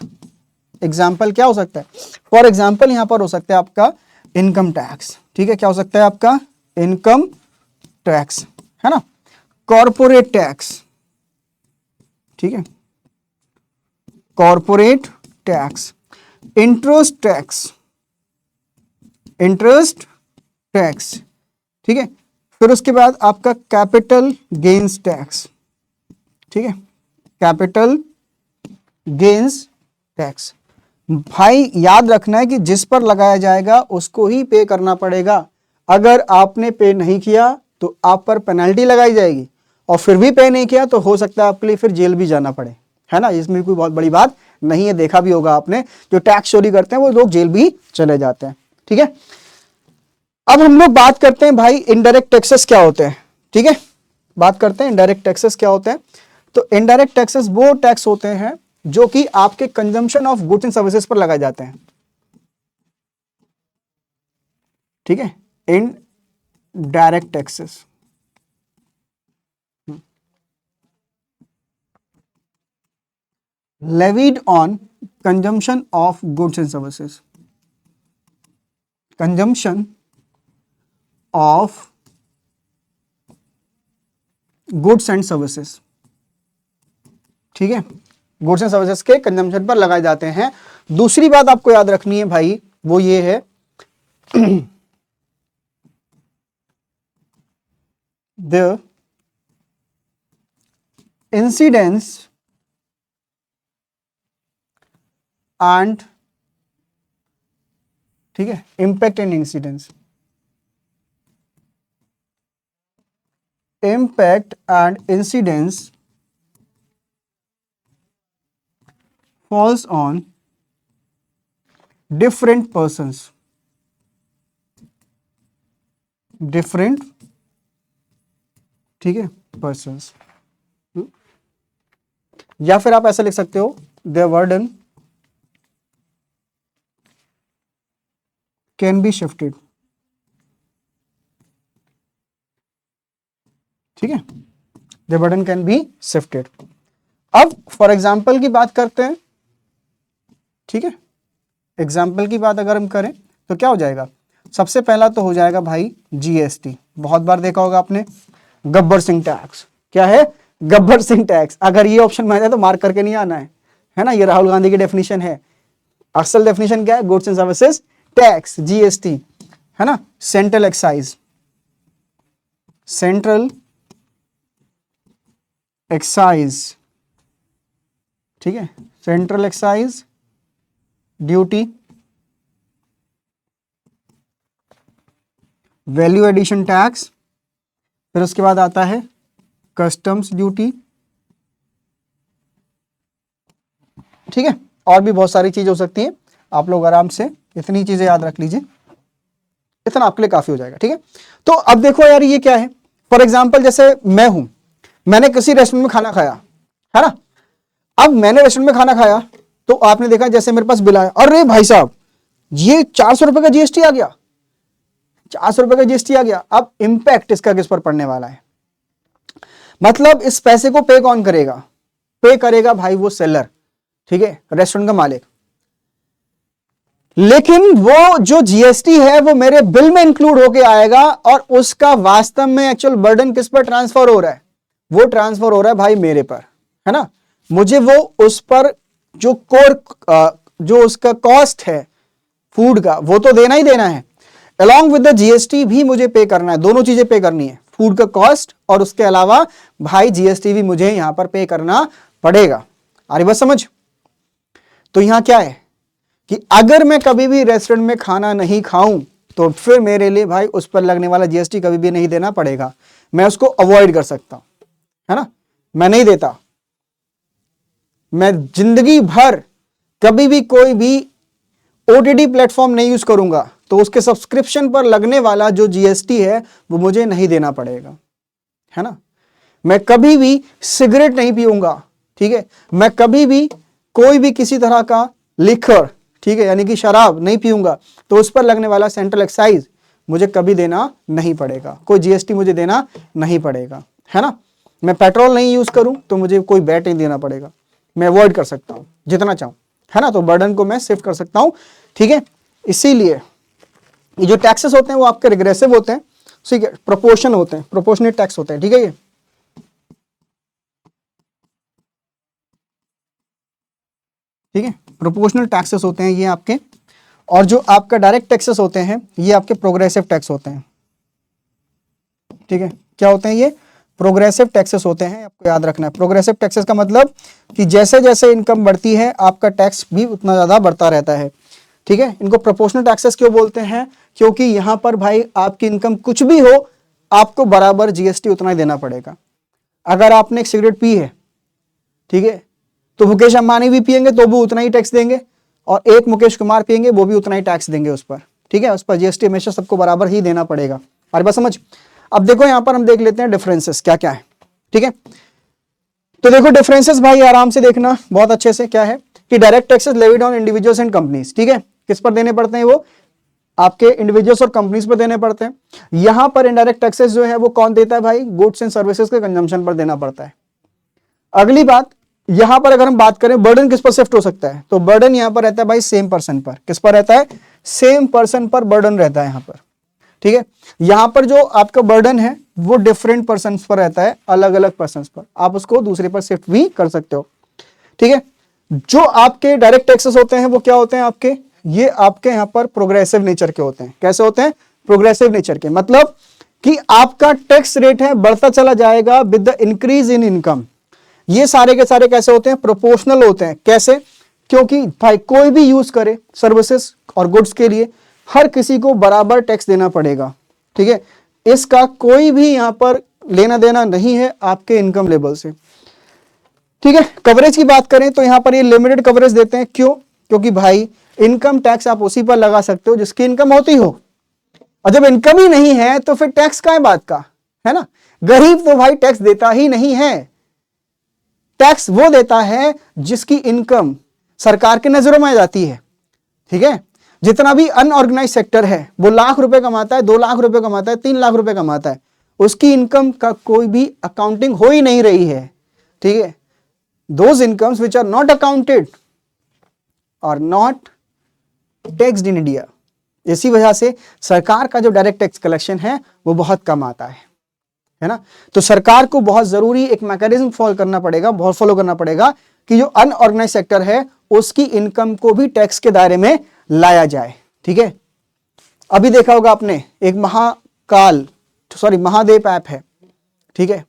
एग्जाम्पल क्या हो सकता है, फॉर एग्जाम्पल यहां पर हो सकता है आपका इनकम टैक्स। ठीक है, क्या हो सकता है आपका इनकम टैक्स, है ना, कॉर्पोरेट टैक्स। ठीक है, corporate tax, interest tax, interest tax. ठीक है, फिर उसके बाद आपका कैपिटल गेन्स टैक्स। ठीक है, कैपिटल गेन्स टैक्स। भाई याद रखना है कि जिस पर लगाया जाएगा उसको ही पे करना पड़ेगा। अगर आपने पे नहीं किया तो आप पर पेनल्टी लगाई जाएगी, और फिर भी पे नहीं किया तो हो सकता है आपके लिए फिर जेल भी जाना पड़े, है ना। इसमें कोई बहुत बड़ी बात नहीं है, देखा भी होगा आपने, जो टैक्स चोरी करते हैं वो लोग जेल भी चले जाते हैं। ठीक है, अब हम लोग बात करते हैं भाई इनडायरेक्ट टैक्सेस क्या होते हैं। ठीक है, बात करते हैं इनडायरेक्ट टैक्सेस क्या होते हैं। तो इनडायरेक्ट टैक्सेस वो टैक्स होते हैं जो कि आपके consumption of goods and services पर लगाए जाते हैं। ठीक है, indirect taxes levied on consumption of goods and services, consumption of goods and services. ठीक है, गुड्स एंड सर्विसेज के कंजम्पशन पर लगाए जाते हैं। दूसरी बात आपको याद रखनी है भाई, वो ये है द इंसिडेंस एंड, ठीक है, impact and incidence, impact and incidence falls on different persons, different, ठीक है, persons। या फिर आप ऐसा लिख सकते हो their burden can be shifted, ठीक है, their burden can be shifted। अब फॉर एग्जाम्पल की बात करते हैं, ठीक है, एग्जाम्पल की बात अगर हम करें तो क्या हो जाएगा, सबसे पहला तो हो जाएगा भाई जीएसटी, बहुत बार देखा होगा आपने, गब्बर सिंह टैक्स। क्या है, गब्बर सिंह टैक्स। अगर ये ऑप्शन में आ जाए तो मार्क करके नहीं आना है ना, ये राहुल गांधी की डेफिनेशन है। असल डेफिनेशन क्या है, goods and services tax, GST, है ना, सेंट्रल एक्साइज, सेंट्रल एक्साइज, ठीक है, central excise duty, value addition tax, फिर उसके बाद आता है कस्टम्स ड्यूटी, ठीक है, और भी बहुत सारी चीजें हो सकती हैं। आप लोग आराम से इतनी चीजें याद रख लीजिए, इतना आपके लिए काफी हो जाएगा, ठीक है। तो अब देखो यार, ये क्या है, फॉर एग्जाम्पल जैसे मैं हूं, मैंने किसी रेस्टोरेंट में खाना खाया, है ना, अब मैंने रेस्टोरेंट में खाना खाया तो आपने देखा जैसे मेरे पास बिल आया, अरे भाई साहब ये 400 रुपए का जीएसटी आ गया, 400 रुपए का जीएसटी आ गया। अब इंपैक्ट इसका किस पर पड़ने वाला है, मतलब इस पैसे को पे कौन करेगा, पे करेगा भाई वो सेलर, ठीक है, रेस्टोरेंट का मालिक। लेकिन वो जो जीएसटी है वो मेरे बिल में इंक्लूड होके आएगा और उसका वास्तव में एक्चुअल बर्डन किस पर ट्रांसफर हो रहा है, वो ट्रांसफर हो रहा है भाई मेरे पर, है ना। मुझे वो उस पर जो जो उसका कॉस्ट है फूड का वो तो देना ही देना है, अलॉन्ग विद द जीएसटी भी मुझे पे करना है, दोनों चीजें पे करनी है, फूड का कॉस्ट और उसके अलावा भाई जीएसटी भी मुझे यहां पर पे करना पड़ेगा। अरे बस समझ। तो यहां क्या है कि अगर मैं कभी भी रेस्टोरेंट में खाना नहीं खाऊं तो फिर मेरे लिए भाई उस पर लगने वाला जीएसटी कभी भी नहीं देना पड़ेगा, मैं उसको अवॉइड कर सकता हूं, है ना, मैं नहीं देता। मैं जिंदगी भर कभी भी कोई भी ओटीटी प्लेटफॉर्म नहीं यूज करूंगा तो उसके सब्सक्रिप्शन पर लगने वाला जो जीएसटी है वो मुझे नहीं देना पड़ेगा, है ना। मैं कभी भी सिगरेट नहीं पीऊंगा, ठीक है, मैं कभी भी कोई भी किसी तरह का लिकर, ठीक है, यानी कि शराब नहीं पीऊंगा तो उस पर लगने वाला सेंट्रल एक्साइज मुझे कभी देना नहीं पड़ेगा, कोई जीएसटी मुझे देना नहीं पड़ेगा, है ना। मैं पेट्रोल नहीं यूज करूं तो मुझे कोई वैट नहीं देना पड़ेगा, मैं अवॉइड कर सकता हूं जितना चाहूं, है ना, तो बर्डन को मैं शिफ्ट कर सकता हूं, ठीक है। इसीलिए ये जो टैक्सेस होते हैं वो आपके रिग्रेसिव होते हैं, ठीक है, प्रोपोर्शन होते हैं, प्रोपोर्शनेट टैक्स होते हैं, ठीक है, ये ठीक है, प्रोपोर्शनल टैक्सेस होते हैं ये आपके। और जो आपका डायरेक्ट टैक्सेस होते हैं ये आपके प्रोग्रेसिव टैक्स होते हैं, ठीक है। क्या होते हैं ये, प्रोग्रेसिव टैक्सेस होते हैं, आपको याद रखना है। प्रोग्रेसिव टैक्सेस का मतलब कि जैसे जैसे इनकम बढ़ती है आपका टैक्स भी उतना ज्यादा बढ़ता रहता है, ठीक है। इनको प्रोपोर्शनल टैक्सेस क्यों बोलते हैं, क्योंकि यहां पर भाई आपकी इनकम कुछ भी हो आपको बराबर जीएसटी उतना ही देना पड़ेगा। अगर आपने एक सिगरेट पी है, ठीक है, तो मुकेश अंबानी भी पियेंगे तो भी उतना ही टैक्स देंगे, और एक मुकेश कुमार पियेंगे वो भी उतना ही टैक्स देंगे उस पर, ठीक है। उस पर जीएसटी हमेशा सबको बराबर ही देना पड़ेगा। और बस समझ। अब देखो यहां पर हम देख लेते हैं डिफरेंसेस क्या क्या है, ठीक है। तो देखो डिफरेंसेस भाई आराम से देखना बहुत अच्छे से, क्या है कि direct taxes levied on individuals and companies, ठीक है, किस पर देने पड़ते हैं, वो आपके इंडिविजुअल्स और कंपनीज पर देने पड़ते हैं। यहां पर इनडायरेक्ट टैक्सेस जो है वो कौन देता है भाई, गुड्स एंड सर्विसेज के कंजम्पशन पर देना पड़ता है। अगली बात, यहां पर अगर हम बात करें बर्डन किस पर शिफ्ट हो सकता है, तो बर्डन यहां पर रहता है भाई सेम पर्सन पर, किस पर रहता है, सेम पर्सन पर बर्डन रहता है यहां पर, ठीक है। यहां पर जो आपका बर्डन है वो डिफरेंट पर्सन पर रहता है, अलग अलग पर्सन पर, आप उसको दूसरे पर शिफ्ट भी कर सकते हो, ठीक है। जो आपके डायरेक्ट टैक्सेस होते हैं वो क्या होते हैं आपके, ये आपके यहां पर प्रोग्रेसिव नेचर के होते हैं। कैसे होते हैं, प्रोग्रेसिव नेचर के, मतलब कि आपका टैक्स रेट है बढ़ता चला जाएगा with the increase in income. ये सारे के सारे कैसे होते हैं, प्रोपोर्शनल होते हैं। कैसे, क्योंकि भाई कोई भी यूज करे सर्विसेज और गुड्स के लिए हर किसी को बराबर टैक्स देना पड़ेगा, ठीक है। इसका कोई भी यहां पर लेना देना नहीं है आपके इनकम लेवल से। ठीक है, कवरेज की बात करें तो यहां पर ये लिमिटेड कवरेज देते हैं। क्यों? क्योंकि भाई इनकम टैक्स आप उसी पर लगा सकते हो जिसकी इनकम होती हो, और जब इनकम ही नहीं है तो फिर टैक्स क्या है बात का, है ना। गरीब तो भाई टैक्स देता ही नहीं है। टैक्स वो देता है जिसकी इनकम सरकार के नजरों में आ जाती है। ठीक है, जितना भी अनऑर्गेनाइज सेक्टर है वो लाख रुपए कमाता है, 2 लाख रुपए कमाता है, 3 लाख रुपए कमाता है, उसकी इनकम का कोई भी अकाउंटिंग हो ही नहीं रही है। ठीक है, those incomes which are not accounted और नॉट टैक्स्ड इन इंडिया। इसी वजह से सरकार का जो डायरेक्ट टैक्स कलेक्शन है वो बहुत कम आता है ना। तो सरकार को बहुत जरूरी एक मैकेनिज्म फॉलो करना पड़ेगा कि जो अनऑर्गेनाइज सेक्टर है उसकी इनकम को भी टैक्स के दायरे में लाया जाए। ठीक है, अभी देखा होगा आपने एक महादेव ऐप है। ठीक है,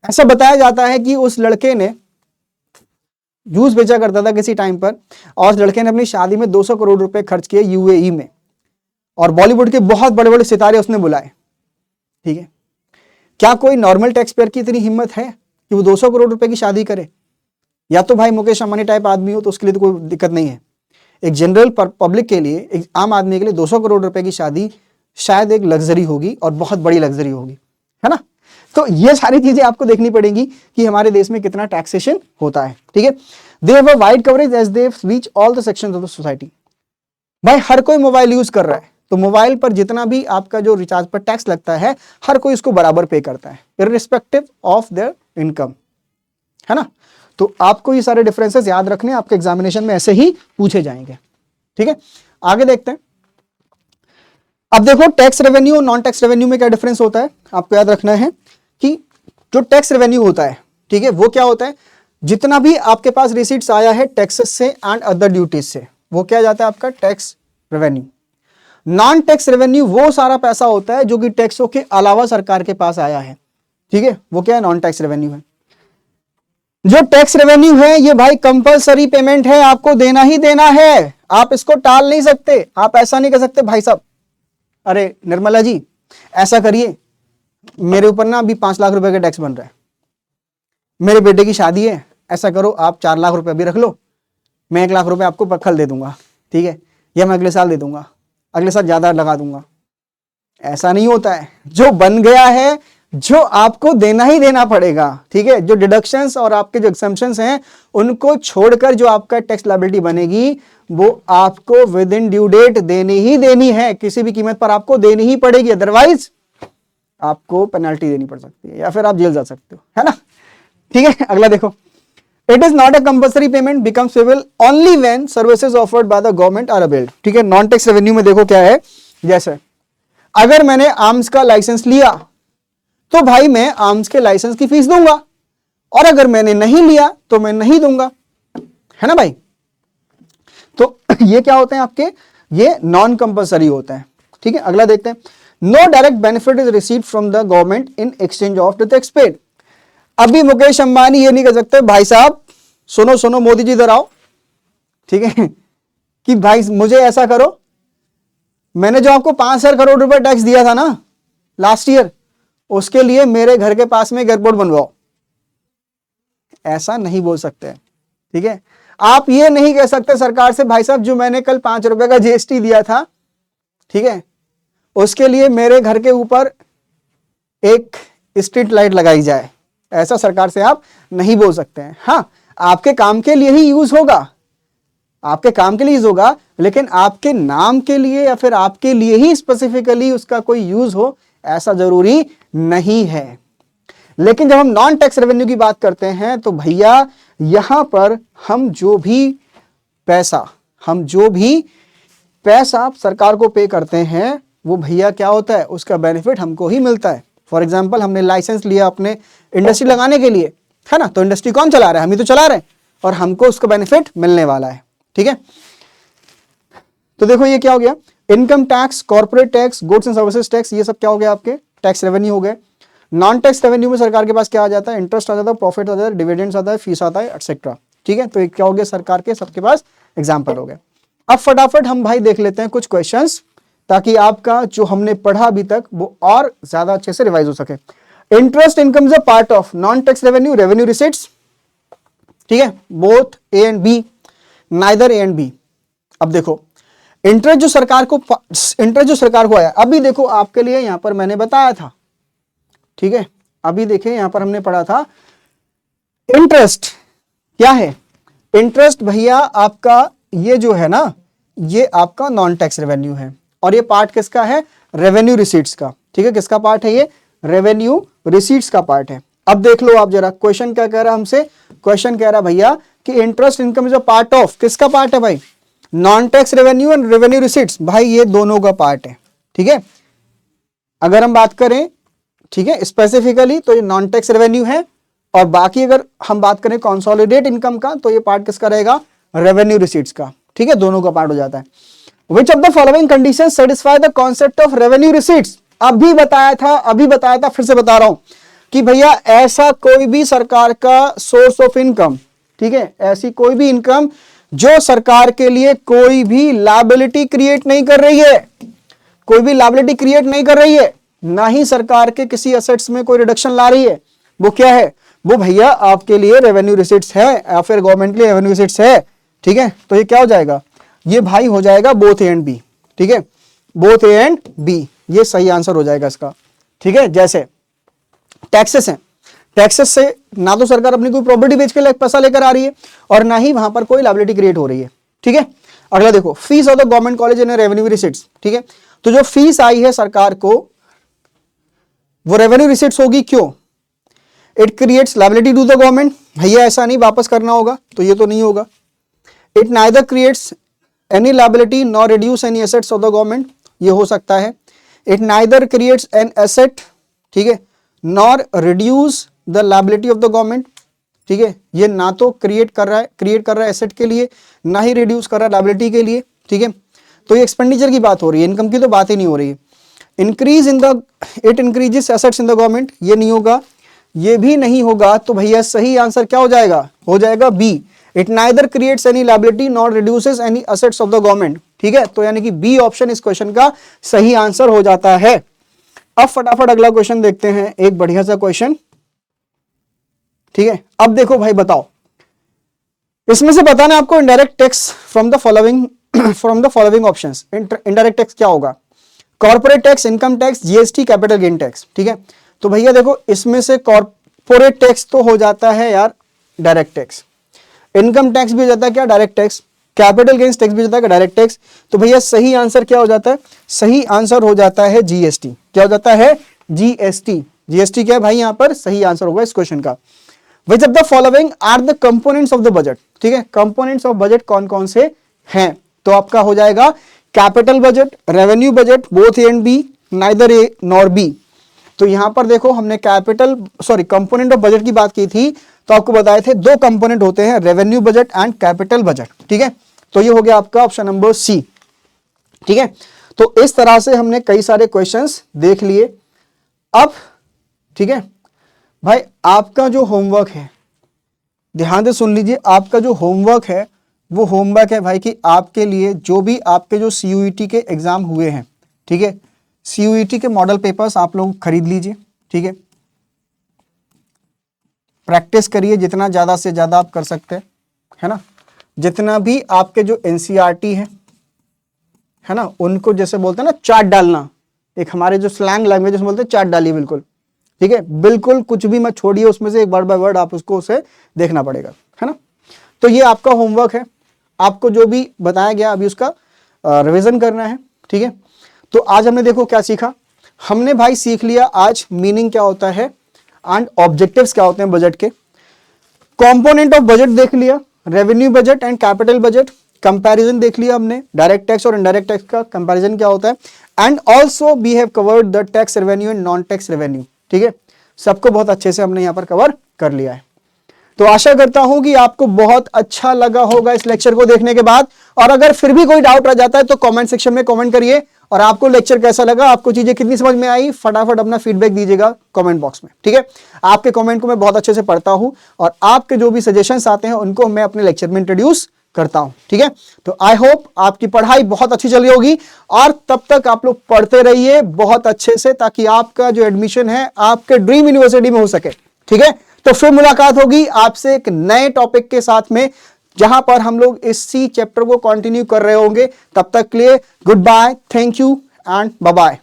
ऐसा बताया जाता है कि उस लड़के ने जूस बेचा करता था किसी टाइम पर, और उस लड़के ने अपनी शादी में 200 करोड़ रुपए खर्च किए यूएई में, और बॉलीवुड के बहुत बड़े बड़े सितारे उसने बुलाए। ठीक है, क्या कोई नॉर्मल टैक्स पेयर की इतनी हिम्मत है कि वो 200 करोड़ रुपए की शादी करे? या तो भाई मुकेश अंबानी टाइप आदमी हो तो उसके लिए तो कोई दिक्कत नहीं है। एक जनरल पब्लिक के लिए, एक आम आदमी के लिए 200 करोड़ रुपए की शादी शायद एक लग्जरी होगी, और बहुत बड़ी लग्जरी होगी, है ना। तो ये सारी चीजें आपको देखनी पड़ेंगी कि हमारे देश में कितना टैक्सेशन होता है। ठीक है, they have a wide coverage as they reach all the sections of the society. भाई हर कोई मोबाइल यूज कर रहा है, तो मोबाइल पर जितना भी आपका जो रिचार्ज पर टैक्स लगता है हर कोई इसको बराबर पे करता है, इररिस्पेक्टिव ऑफ देयर इनकम, है ना। तो आपको ये सारे डिफरेंसेस याद रखने, आपके एग्जामिनेशन में ऐसे ही पूछे जाएंगे। ठीक है, आगे देखते हैं। अब देखो टैक्स रेवेन्यू और नॉन टैक्स रेवेन्यू में क्या डिफरेंस होता है, आपको याद रखना है कि जो टैक्स रेवेन्यू होता है, ठीक है, वो क्या होता है, जितना भी आपके पास रिसीट्स आया है टैक्सेस से एंड अदर ड्यूटीज से, वो क्या जाता है आपका tax revenue. Non tax revenue वो सारा पैसा होता है जो कि टैक्सों के अलावा सरकार के पास आया है। ठीक है, वो क्या है, नॉन टैक्स रेवेन्यू है। जो टैक्स रेवेन्यू है ये भाई कंपलसरी पेमेंट है, आपको देना ही देना है, आप इसको टाल नहीं सकते। आप ऐसा नहीं कर सकते भाई साहब, अरे निर्मला जी ऐसा करिए, मेरे ऊपर ना अभी 5 लाख रुपए का टैक्स बन रहा है, मेरे बेटे की शादी है, ऐसा करो आप 4 लाख रुपए अभी रख लो, मैं 1 लाख रुपए आपको कल दे दूंगा, ठीक है, या मैं अगले साल दे दूंगा, अगले साल ज्यादा लगा दूंगा। ऐसा नहीं होता है, जो बन गया है जो आपको देना ही देना पड़ेगा। ठीक है, जो डिडक्शंस और आपके जो एक्सेम्पशंस हैं उनको छोड़कर जो आपका टैक्स लायबिलिटी बनेगी वो आपको विद इन ड्यू डेट देनी ही देनी है, किसी भी कीमत पर आपको देनी ही पड़ेगी, अदरवाइज आपको पेनल्टी देनी पड़ सकती है या फिर आप जेल जा सकते हो, है ना। ठीक है, अगला देखो, it is not a compulsory payment becomes payable only when services offered by the government are availed. ठीक है, नॉन टैक्स रेवेन्यू में देखो क्या है, जैसे अगर मैंने आर्म्स का लाइसेंस लिया तो भाई मैं आर्म्स के लाइसेंस की फीस दूंगा, और अगर मैंने नहीं लिया तो मैं नहीं दूंगा, है ना भाई। तो ये क्या होते हैं आपके, ये नॉन कंपल्सरी होता है। ठीक है, अगला देखते हैं, no direct benefit is received from the government in exchange of the tax paid. अभी मुकेश अंबानी ये नहीं कर सकते भाई साहब सुनो सुनो मोदी जी इधर आओ, ठीक है, कि भाई मुझे ऐसा करो, मैंने जो आपको 5,000 करोड़ रुपए टैक्स दिया था ना लास्ट ईयर, उसके लिए मेरे घर के पास में एयरपोर्ट बनवाओ। ऐसा नहीं बोल सकते। ठीक है, आप ये नहीं कह सकते सरकार से भाई साहब जो मैंने कल 5 रुपए का जीएसटी दिया था, ठीक है, उसके लिए मेरे घर के ऊपर एक स्ट्रीट लाइट लगाई जाए। ऐसा सरकार से आप नहीं बोल सकते हैं। हाँ, आपके काम के लिए ही यूज होगा, आपके काम के लिए यूज होगा, लेकिन आपके नाम के लिए या फिर आपके लिए ही स्पेसिफिकली उसका कोई यूज हो ऐसा जरूरी नहीं है। लेकिन जब हम नॉन टैक्स रेवेन्यू की बात करते हैं तो भैया यहां पर हम जो भी पैसा सरकार को पे करते हैं वो भैया क्या होता है, उसका बेनिफिट हमको ही मिलता है। फॉर एग्जाम्पल हमने लाइसेंस लिया अपने इंडस्ट्री लगाने के लिए, है ना, तो इंडस्ट्री कौन चला रहा है, हम ही तो चला रहे हैं, और हमको उसका बेनिफिट मिलने वाला है। ठीक है, तो देखो ये क्या हो गया, income tax, corporate tax, goods and services tax, ये सब क्या हो गया आपके टैक्स रेवेन्यू हो गए। नॉन टैक्स रेवेन्यू में सरकार के पास क्या आ जाता है, इंटरेस्ट आ जाता है, प्रॉफिट आ जाता है, डिविडेंड्स आता है, फीस आता है, एक्सेट्रा। ठीक है, तो ये क्या हो गया सरकार के सबके पास एग्जाम्पल हो गए। अब फटाफट हम भाई देख लेते हैं कुछ क्वेश्चंस, ताकि आपका जो हमने पढ़ा अभी तक वो और ज्यादा अच्छे से रिवाइज हो सके। Interest income is a part of non tax revenue, revenue receipts, ठीक है, both A and B, neither A and B. अब देखो इंटरेस्ट जो सरकार को आया, अभी देखो आपके लिए यहां पर मैंने बताया था, ठीक है, अभी देखिए यहां पर हमने पढ़ा था इंटरेस्ट क्या है। इंटरेस्ट भैया आपका ये जो है ना, ये आपका नॉन टैक्स रेवेन्यू है, और ये पार्ट किसका है, रेवेन्यू रिसीट्स का, ठीक है, किसका पार्ट है ये, रेवेन्यू रिसीट्स का पार्ट है। अब देख लो आप जरा क्वेश्चन क्या कह रहा है हमसे, क्वेश्चन कह रहा भैया कि interest income is a part of, किसका पार्ट है भाई, non tax revenue and revenue receipts, भाई ये दोनों का पार्ट है, ठीक है। अगर हम बात करें, ठीक है, स्पेसिफिकली तो ये नॉन टैक्स रेवेन्यू है, और बाकी अगर हम बात करें कंसोलिडेट इनकम का, तो ये पार्ट किसका रहेगा, रेवेन्यू रिसीट्स का, ठीक है, दोनों का पार्ट हो जाता है। विच of the following condition satisfy the concept of revenue receipts, अभी बताया था, फिर से बता रहा हूं कि भैया ऐसा कोई भी सरकार का सोर्स ऑफ इनकम, ठीक है, ऐसी कोई भी इनकम जो सरकार के लिए कोई भी लायबिलिटी क्रिएट नहीं कर रही है, कोई भी लायबिलिटी क्रिएट नहीं कर रही है, ना ही सरकार के किसी एसेट्स में कोई रिडक्शन ला रही है, वो क्या है, वो भैया आपके लिए रेवेन्यू रिसीट्स है, या फिर गवर्नमेंट के लिए रेवेन्यू रिसीट्स है, ठीक है। तो ये क्या हो जाएगा, ये भाई हो जाएगा बोथ ए एंड बी, ठीक है, बोथ ए एंड बी, ये सही आंसर हो जाएगा इसका, ठीक है। जैसे टैक्सेस हैं, टैक्सेस से ना तो सरकार अपनी कोई प्रॉपर्टी बेच के पैसा लेकर आ रही है, और ना ही वहां पर कोई लायबिलिटी क्रिएट हो रही है, ठीक है। अगला देखो, fees of the government college in revenue receipts, ठीक है, तो जो फीस आई है सरकार को वो रेवेन्यू रिसीट्स होगी, क्यों, it creates liability to the government, भैया ऐसा नहीं वापस करना होगा, तो ये तो नहीं होगा। It neither creates any liability nor reduce any assets of the government, ये हो सकता है। It neither creates an asset, ठीक है, nor reduce the liability of the government, ठीक है, ये ना तो क्रिएट कर रहा है एसेट के लिए, ना ही रिड्यूस कर रहा है लायबिलिटी के लिए, ठीक है। तो ये एक्सपेंडिचर की बात हो रही है, इनकम की तो बात ही नहीं हो रही है। It increases assets in the government, ये नहीं होगा, ये भी नहीं होगा, तो भैया सही आंसर क्या हो जाएगा B, it neither creates any liability nor reduces any assets of the government, ठीक है। तो यानी कि बी ऑप्शन इस क्वेश्चन का सही आंसर हो जाता है। अब फटाफट अगला क्वेश्चन देखते हैं, एक बढ़िया सा क्वेश्चन, ठीक है। अब देखो भाई बताओ, इसमें से बताना आपको indirect tax from the following options. Indirect tax क्या होगा, corporate tax, income tax, GST, capital gain tax, ठीक है। तो भैया देखो इसमें से कॉर्पोरेट टैक्स तो हो जाता है यार डायरेक्ट टैक्स, इनकम टैक्स भी हो जाता है क्या, direct tax, capital gains tax भी हो जाता है डायरेक्ट टैक्स। तो भैया सही आंसर क्या हो जाता है, सही आंसर हो जाता है जीएसटी। क्या हो जाता है, जीएसटी। जीएसटी क्या है भाई, यहां पर सही आंसर होगा इस क्वेश्चन का। Which of the following are the components of the budget, ठीक है, कंपोनेंट्स ऑफ बजट कौन कौन से हैं, तो आपका हो जाएगा capital budget, revenue budget, both A and B, neither A nor B. तो यहां पर देखो हमने कंपोनेंट ऑफ बजट की बात की थी, तो आपको बताए थे दो कंपोनेंट होते हैं, revenue budget and capital budget, ठीक है। तो ये हो गया आपका ऑप्शन नंबर सी, ठीक है। तो इस तरह से हमने कई सारे क्वेश्चंस देख लिए। अब ठीक है भाई, आपका जो होमवर्क है, ध्यान से सुन लीजिए, आपका जो होमवर्क है वो होमवर्क है भाई कि आपके लिए जो भी आपके जो सीयूईटी के एग्जाम हुए हैं, ठीक है, सीयूईटी के मॉडल पेपर्स आप लोग खरीद लीजिए, ठीक है, प्रैक्टिस करिए जितना ज़्यादा से ज़्यादा आप कर सकते हैं, है ना। जितना भी आपके जो एनसीईआरटी है ना, उनको जैसे बोलते हैं ना चाट डालना, एक हमारे जो स्लैंग लैंग्वेज बोलते हैं चाट डालिए, बिल्कुल ठीक है, बिल्कुल कुछ भी मत छोड़िए, उसमें से एक वर्ड बाय वर्ड आप उसको उसे देखना पड़ेगा, है ना। तो ये आपका होमवर्क है, आपको जो भी बताया गया अभी उसका रिवीजन करना है, ठीक है। तो आज हमने देखो क्या सीखा, हमने भाई सीख लिया आज मीनिंग क्या होता है एंड ऑब्जेक्टिव्स क्या होते हैं बजट के, कंपोनेंट ऑफ बजट देख लिया, revenue budget and capital budget, comparison देख लिया हमने, डायरेक्ट टैक्स और इनडायरेक्ट टैक्स का कंपैरिजन क्या होता है, and also we have covered the tax revenue and non tax revenue, ठीक है। सबको बहुत अच्छे से हमने यहाँ पर कवर कर लिया है। तो आशा करता हूं कि आपको बहुत अच्छा लगा होगा इस लेक्चर को देखने के बाद, और अगर फिर भी कोई डाउट रह जाता है तो कमेंट सेक्शन में कमेंट करिए, और आपको लेक्चर कैसा लगा, आपको चीजें कितनी समझ में आई, फटाफट अपना फीडबैक दीजिएगा कमेंट बॉक्स में, ठीक है। आपके कमेंट को मैं बहुत अच्छे से पढ़ता हूं, और आपके जो भी सजेशंस आते हैं उनको मैं अपने लेक्चर में इंट्रोड्यूस करता हूं, ठीक है। तो आई होप आपकी पढ़ाई बहुत अच्छी चल रही होगी, और तब तक आप लोग पढ़ते रहिए बहुत अच्छे से, ताकि आपका जो एडमिशन है आपके ड्रीम यूनिवर्सिटी में हो सके, ठीक है। तो फिर मुलाकात होगी आपसे एक नए टॉपिक के साथ में, जहां पर हम लोग इसी चैप्टर को कंटिन्यू कर रहे होंगे। तब तक के लिए goodbye, thank you and bye bye.